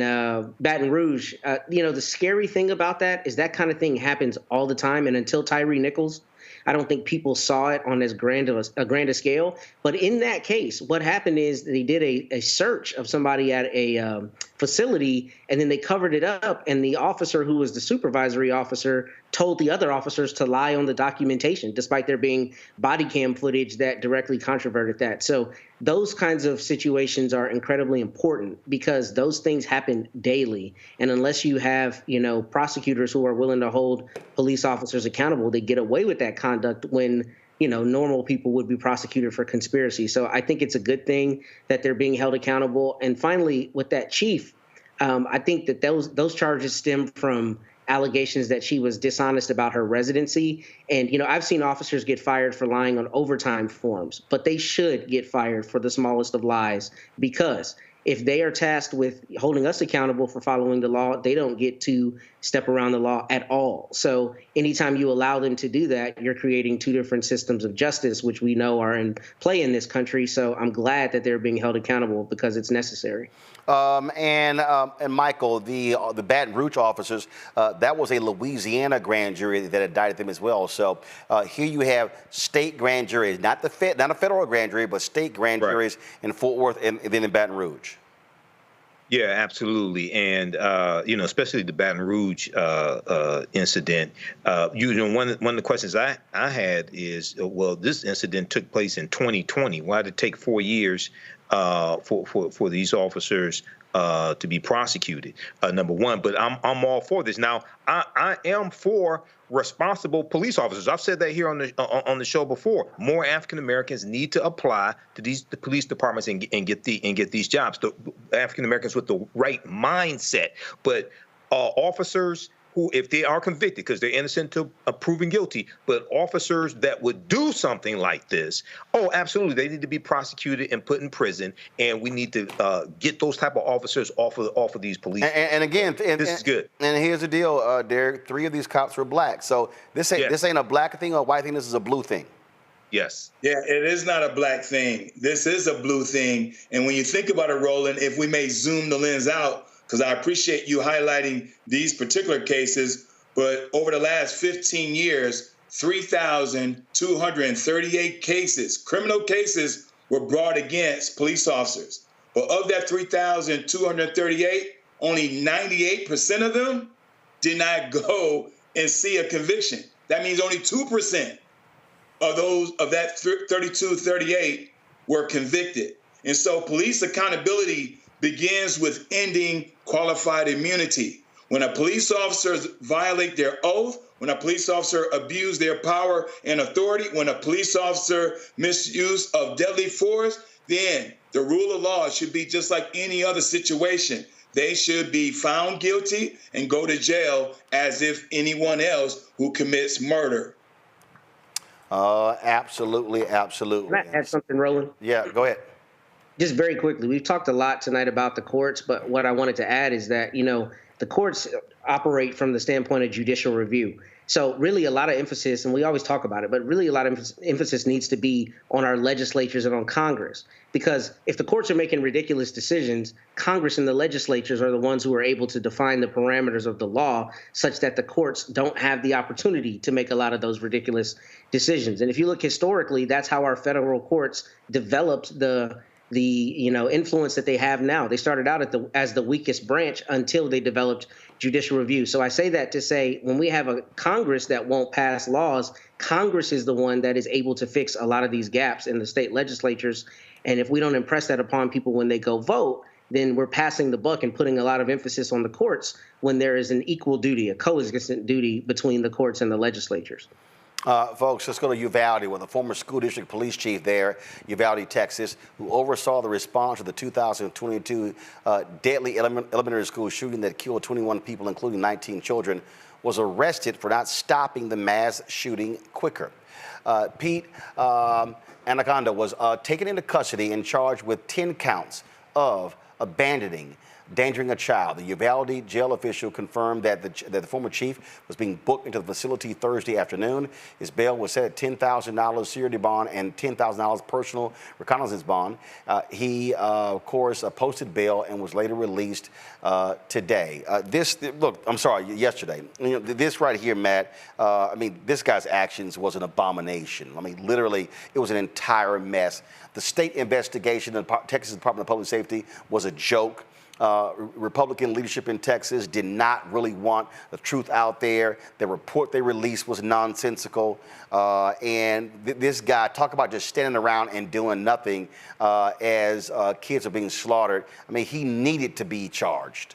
Baton Rouge, the scary thing about that is that kind of thing happens all the time. And until Tyree Nichols, I don't think people saw it on as grand a scale. But in that case, what happened is they did a search of somebody at a facility, and then they covered it up. And the officer who was the supervisory officer told the other officers to lie on the documentation, despite there being body cam footage that directly controverted that. So those kinds of situations are incredibly important because those things happen daily. And unless you have, prosecutors who are willing to hold police officers accountable, they get away with that conduct when, normal people would be prosecuted for conspiracy. So I think it's a good thing that they're being held accountable. And finally, with that chief, I think that those charges stem from allegations that she was dishonest about her residency. And, I've seen officers get fired for lying on overtime forms, but they should get fired for the smallest of lies, because if they are tasked with holding us accountable for following the law, they don't get to step around the law at all. So anytime you allow them to do that, you're creating two different systems of justice, which we know are in play in this country. So I'm glad that they're being held accountable, because it's necessary. And Michael, the Baton Rouge officers, that was a Louisiana grand jury that indicted them as well. So here you have state grand juries, not a federal grand jury, but state grand juries in Fort Worth and then in Baton Rouge. Yeah, absolutely. And, especially the Baton Rouge incident, one of the questions I had is, well, this incident took place in 2020. Why did it take 4 years for these officers to be prosecuted? Number one, but I'm all for this. Now, I am for responsible police officers. I've said that here on the show before. More African Americans need to apply to the police departments and get these jobs. The African Americans with the right mindset, but officers who, if they are convicted, because they're innocent to proven guilty, but officers that would do something like this, absolutely, they need to be prosecuted and put in prison, and we need to get those type of officers off of these police. And again, this is good. And here's the deal, Derek. 3 of these cops were black, so this ain't a black thing or a white thing. This is a blue thing. Yes. Yeah, it is not a black thing. This is a blue thing. And when you think about it, Roland, if we may zoom the lens out, because I appreciate you highlighting these particular cases, but over the last 15 years, 3,238 cases, criminal cases, were brought against police officers. But of that 3,238, only 98% of them did not go and see a conviction. That means only 2% of that 3,238 were convicted. And so police accountability begins with ending qualified immunity. When a police officer violate their oath, when a police officer abuse their power and authority, when a police officer misuse of deadly force, then the rule of law should be just like any other situation. They should be found guilty and go to jail as if anyone else who commits murder. Absolutely, absolutely. Can I add something, Roland? Yeah, go ahead. Just very quickly, we've talked a lot tonight about the courts, but what I wanted to add is that, the courts operate from the standpoint of judicial review. So really a lot of emphasis, and we always talk about it, but really a lot of emphasis needs to be on our legislatures and on Congress. Because if the courts are making ridiculous decisions, Congress and the legislatures are the ones who are able to define the parameters of the law such that the courts don't have the opportunity to make a lot of those ridiculous decisions. And if you look historically, that's how our federal courts developed the influence that they have now. They started out as the weakest branch until they developed judicial review. So I say that to say, when we have a Congress that won't pass laws, Congress is the one that is able to fix a lot of these gaps in the state legislatures. And if we don't impress that upon people when they go vote, then we're passing the buck and putting a lot of emphasis on the courts when there is an equal duty, a coexistent duty between the courts and the legislatures. Folks, let's go to Uvalde, where the former school district police chief there, Uvalde, Texas, who oversaw the response to the 2022 deadly elementary school shooting that killed 21 people, including 19 children, was arrested for not stopping the mass shooting quicker. Pete Anaconda was taken into custody and charged with 10 counts of abandoning, endangering a child. The Uvalde jail official confirmed that the former chief was being booked into the facility Thursday afternoon. His bail was set at $10,000 security bond and $10,000 personal reconnaissance bond. He, of course, posted bail and was later released today. Yesterday. This right here, Matt, this guy's actions was an abomination. Literally, it was an entire mess. The state investigation of the Texas Department of Public Safety was a joke. Republican leadership in Texas did not really want the truth out there. The report they released was nonsensical. And this guy, talk about just standing around and doing nothing as kids are being slaughtered. He needed to be charged.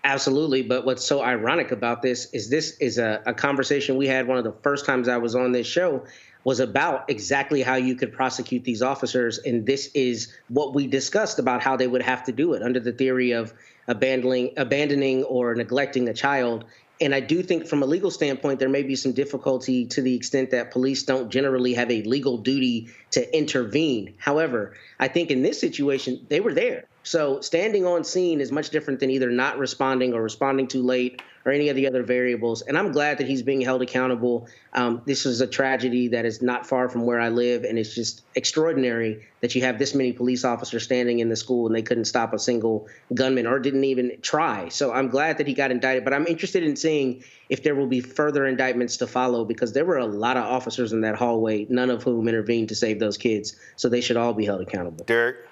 Absolutely. But what's so ironic about this is a conversation we had one of the first times I was on this show was about exactly how you could prosecute these officers. And this is what we discussed about how they would have to do it under the theory of abandoning or neglecting a child. And I do think from a legal standpoint, there may be some difficulty to the extent that police don't generally have a legal duty to intervene. However, I think in this situation, they were there. So standing on scene is much different than either not responding or responding too late or any of the other variables. And I'm glad that he's being held accountable. This is a tragedy that is not far from where I live, and it's just extraordinary that you have this many police officers standing in the school and they couldn't stop a single gunman or didn't even try. So I'm glad that he got indicted, but I'm interested in seeing if there will be further indictments to follow, because there were a lot of officers in that hallway, none of whom intervened to save those kids. So they should all be held accountable. Derek?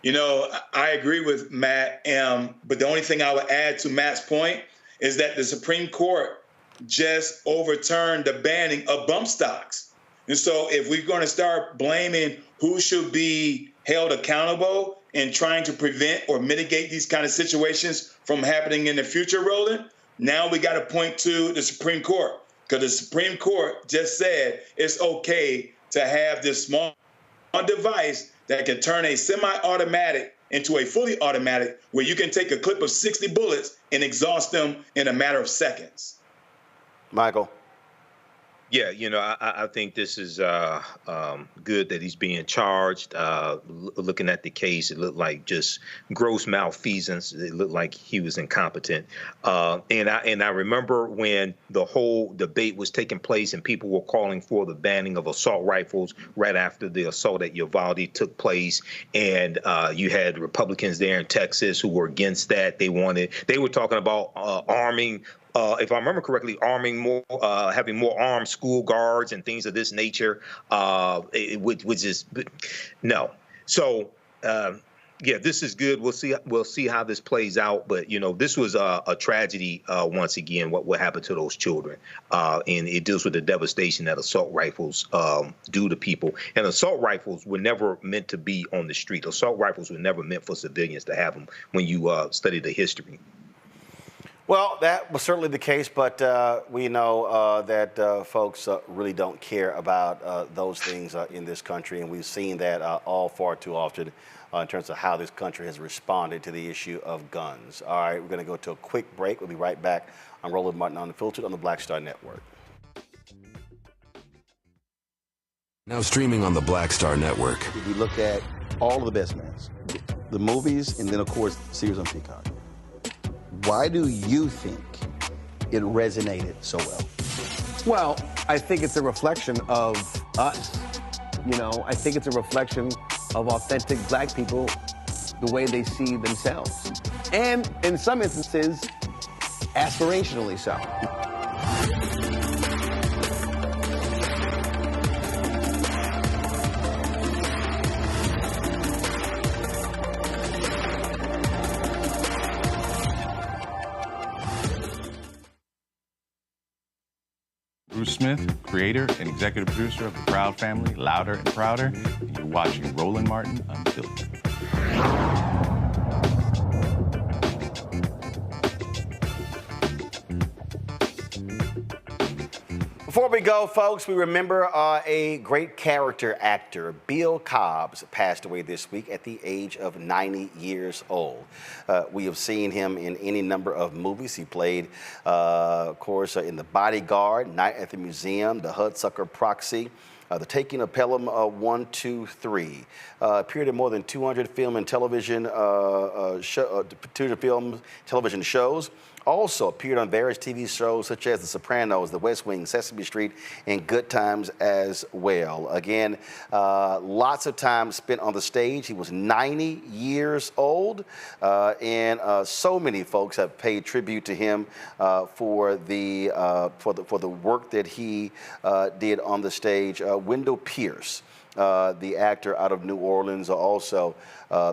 You know, I agree with Matt, but the only thing I would add to Matt's point is that the Supreme Court just overturned the banning of bump stocks. And so if we're going to start blaming who should be held accountable in trying to prevent or mitigate these kind of situations from happening in the future, Roland, now we got to point to the Supreme Court, because the Supreme Court just said it's okay to have this small device that can turn a semi-automatic into a fully automatic, where you can take a clip of 60 bullets and exhaust them in a matter of seconds. Michael? Yeah, you know, I think this is good that he's being charged. Looking at the case, it looked like just gross malfeasance. It looked like he was incompetent. And I remember when the whole debate was taking place and people were calling for the banning of assault rifles right after the assault at Uvalde took place. And you had Republicans there in Texas who were against that. They were talking about arming, if I remember correctly, arming more, having more armed school guards and things of this nature, which is no. So yeah, this is good. We'll see how this plays out. But you know, this was a tragedy once again. What happened to those children, and it deals with the devastation that assault rifles do to people. And assault rifles were never meant to be on the street. Assault rifles were never meant for civilians to have them. When you study the history. Well, that was certainly the case, but we know that folks really don't care about those things in this country, and we've seen that all far too often in terms of how this country has responded to the issue of guns. All right, we're going to go to a quick break. We'll be right back on Roland Martin Unfiltered on the Black Star Network. Now streaming on the Black Star Network. If we look at all of the best mans, the movies, and then, of course, series on Peacock. Why do you think it resonated so well? Well, I think it's a reflection of us. You know, I think it's a reflection of authentic black people, the way they see themselves. And in some instances, aspirationally so. Bruce Smith, creator and executive producer of The Proud Family, Louder and Prouder, and you're watching Roland Martin Unfiltered. Before we go, folks, we remember a great character actor, Bill Cobbs, passed away this week at the age of 90 years old. We have seen him in any number of movies. He played, of course, in The Bodyguard, Night at the Museum, The Hudsucker Proxy, The Taking of Pelham 1, 2, 3. Appeared in more than 200 film and television television shows. Also appeared on various TV shows such as The Sopranos, The West Wing, Sesame Street, and Good Times as well. Again, lots of time spent on the stage. He was 90 years old, and so many folks have paid tribute to him for the work that he did on the stage. Wendell Pierce, the actor out of New Orleans, also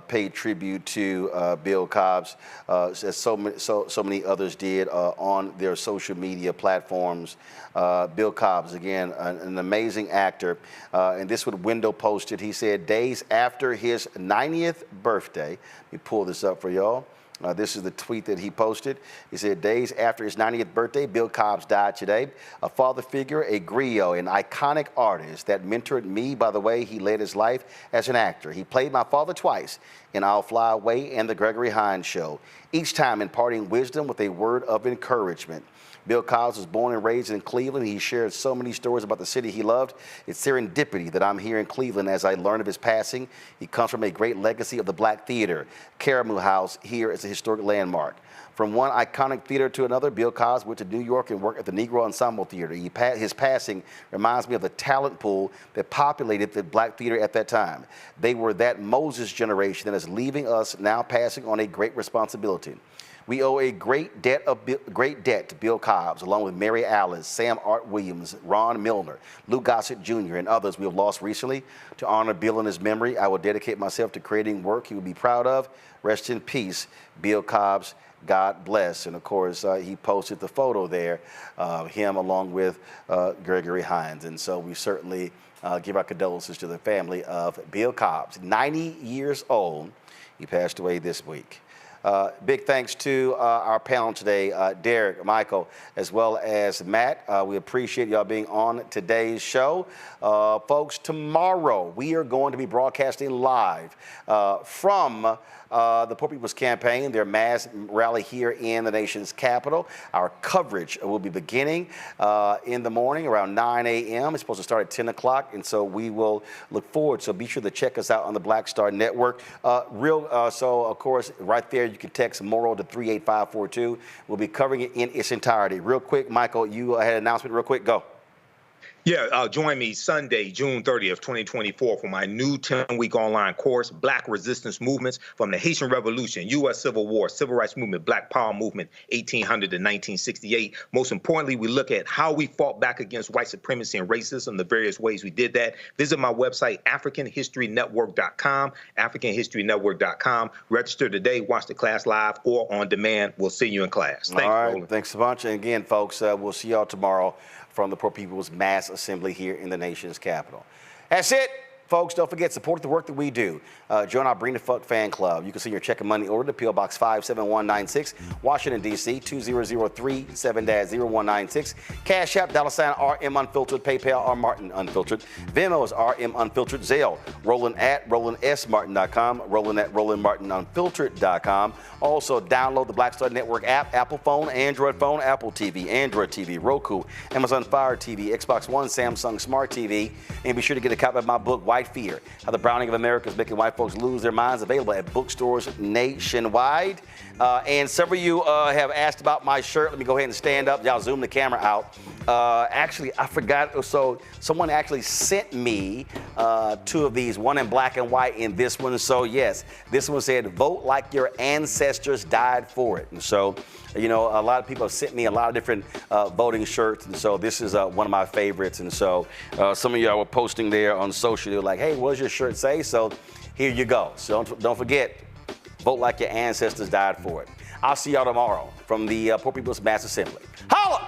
paid tribute to Bill Cobbs, as so many others did on their social media platforms. Bill Cobbs, again, an amazing actor. And this is what Wendell posted. He said, days after his 90th birthday, let me pull this up for y'all. This is the tweet that he posted. He said, days after his 90th birthday, Bill Cobbs died today. A father figure, a griot, an iconic artist that mentored me by the way he led his life as an actor. He played my father twice in I'll Fly Away and The Gregory Hines Show, each time imparting wisdom with a word of encouragement. Bill Cobbs was born and raised in Cleveland. He shared so many stories about the city he loved. It's serendipity that I'm here in Cleveland as I learn of his passing. He comes from a great legacy of the Black theater. Caramoo House here is a historic landmark. From one iconic theater to another, Bill Cobbs went to New York and worked at the Negro Ensemble Theater. His passing reminds me of the talent pool that populated the Black theater at that time. They were that Moses generation that is leaving us now passing on a great responsibility. We owe a great debt to Bill Cobbs, along with Mary Alice, Sam Art Williams, Ron Milner, Lou Gossett Jr., and others we have lost recently. To honor Bill in his memory, I will dedicate myself to creating work he would be proud of. Rest in peace, Bill Cobbs. God bless. And of course, he posted the photo there, him along with Gregory Hines. And so we certainly give our condolences to the family of Bill Cobbs, 90 years old. He passed away this week. Big thanks to our panel today, Derek, Michael, as well as Matt. We appreciate y'all being on today's show. Folks, tomorrow we are going to be broadcasting live from the Poor People's Campaign, their mass rally here in the nation's capital. Our coverage will be beginning in the morning around 9 a.m. It's supposed to start at 10 o'clock, and so we will look forward. So be sure to check us out on the Black Star Network. So, of course, right there, you can text MORAL to 38542. We'll be covering it in its entirety. Real quick, Michael, you had an announcement real quick. Go. Yeah, join me Sunday, June 30th, 2024 for my new 10-week online course, Black Resistance Movements from the Haitian Revolution, U.S. Civil War, Civil Rights Movement, Black Power Movement, 1800 to 1968. Most importantly, we look at how we fought back against white supremacy and racism, the various ways we did that. Visit my website, AfricanHistoryNetwork.com, AfricanHistoryNetwork.com. Register today, watch the class live or on demand. We'll see you in class. Thanks, all right, Roland. Thanks a bunch. And again, folks, we'll see y'all tomorrow from the Poor People's Mass Assembly here in the nation's capital. That's it. Folks, don't forget, support the work that we do. Join our Bring the Fuck fan club. You can send your check and money order to P.O. Box 57196, Washington, D.C., 20037-0196. Cash App, $RM Unfiltered, PayPal, R Martin Unfiltered. Venmo is RM Unfiltered. Zelle, Roland at RolandSMartin.com, Roland at RolandMartinUnfiltered.com. Also, download the Black Star Network app, Apple phone, Android phone, Apple TV, Android TV, Roku, Amazon Fire TV, Xbox One, Samsung Smart TV. And be sure to get a copy of my book, White Fear, How the Browning of America is Making White Folks Lose Their Minds, available at bookstores nationwide. And several of you have asked about my shirt. Let me go ahead and stand up. Y'all zoom the camera out. Actually, I forgot. So someone actually sent me two of these, one in black and white and this one. So yes, this one said, vote like your ancestors died for it. And so, you know, a lot of people have sent me a lot of different voting shirts. And so this is one of my favorites. And so some of y'all were posting there on social. They were like, hey, what does your shirt say? So here you go. So don't forget, vote like your ancestors died for it. I'll see y'all tomorrow from the Poor People's Mass Assembly. Holla!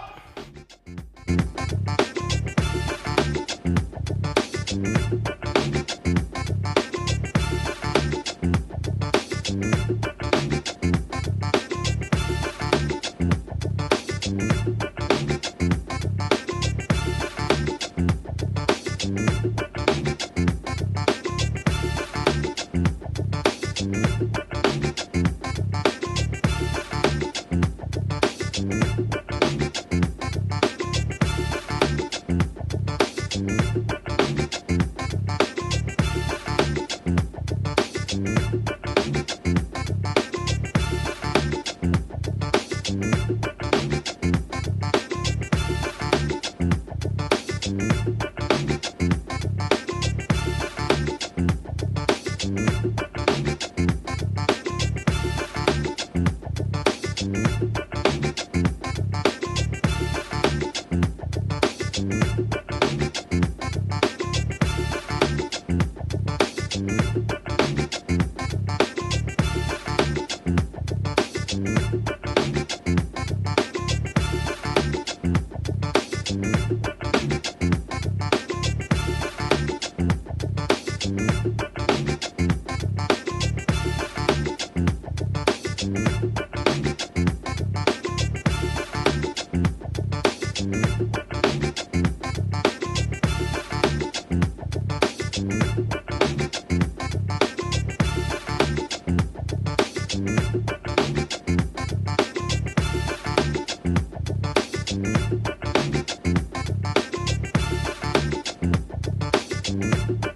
Martin.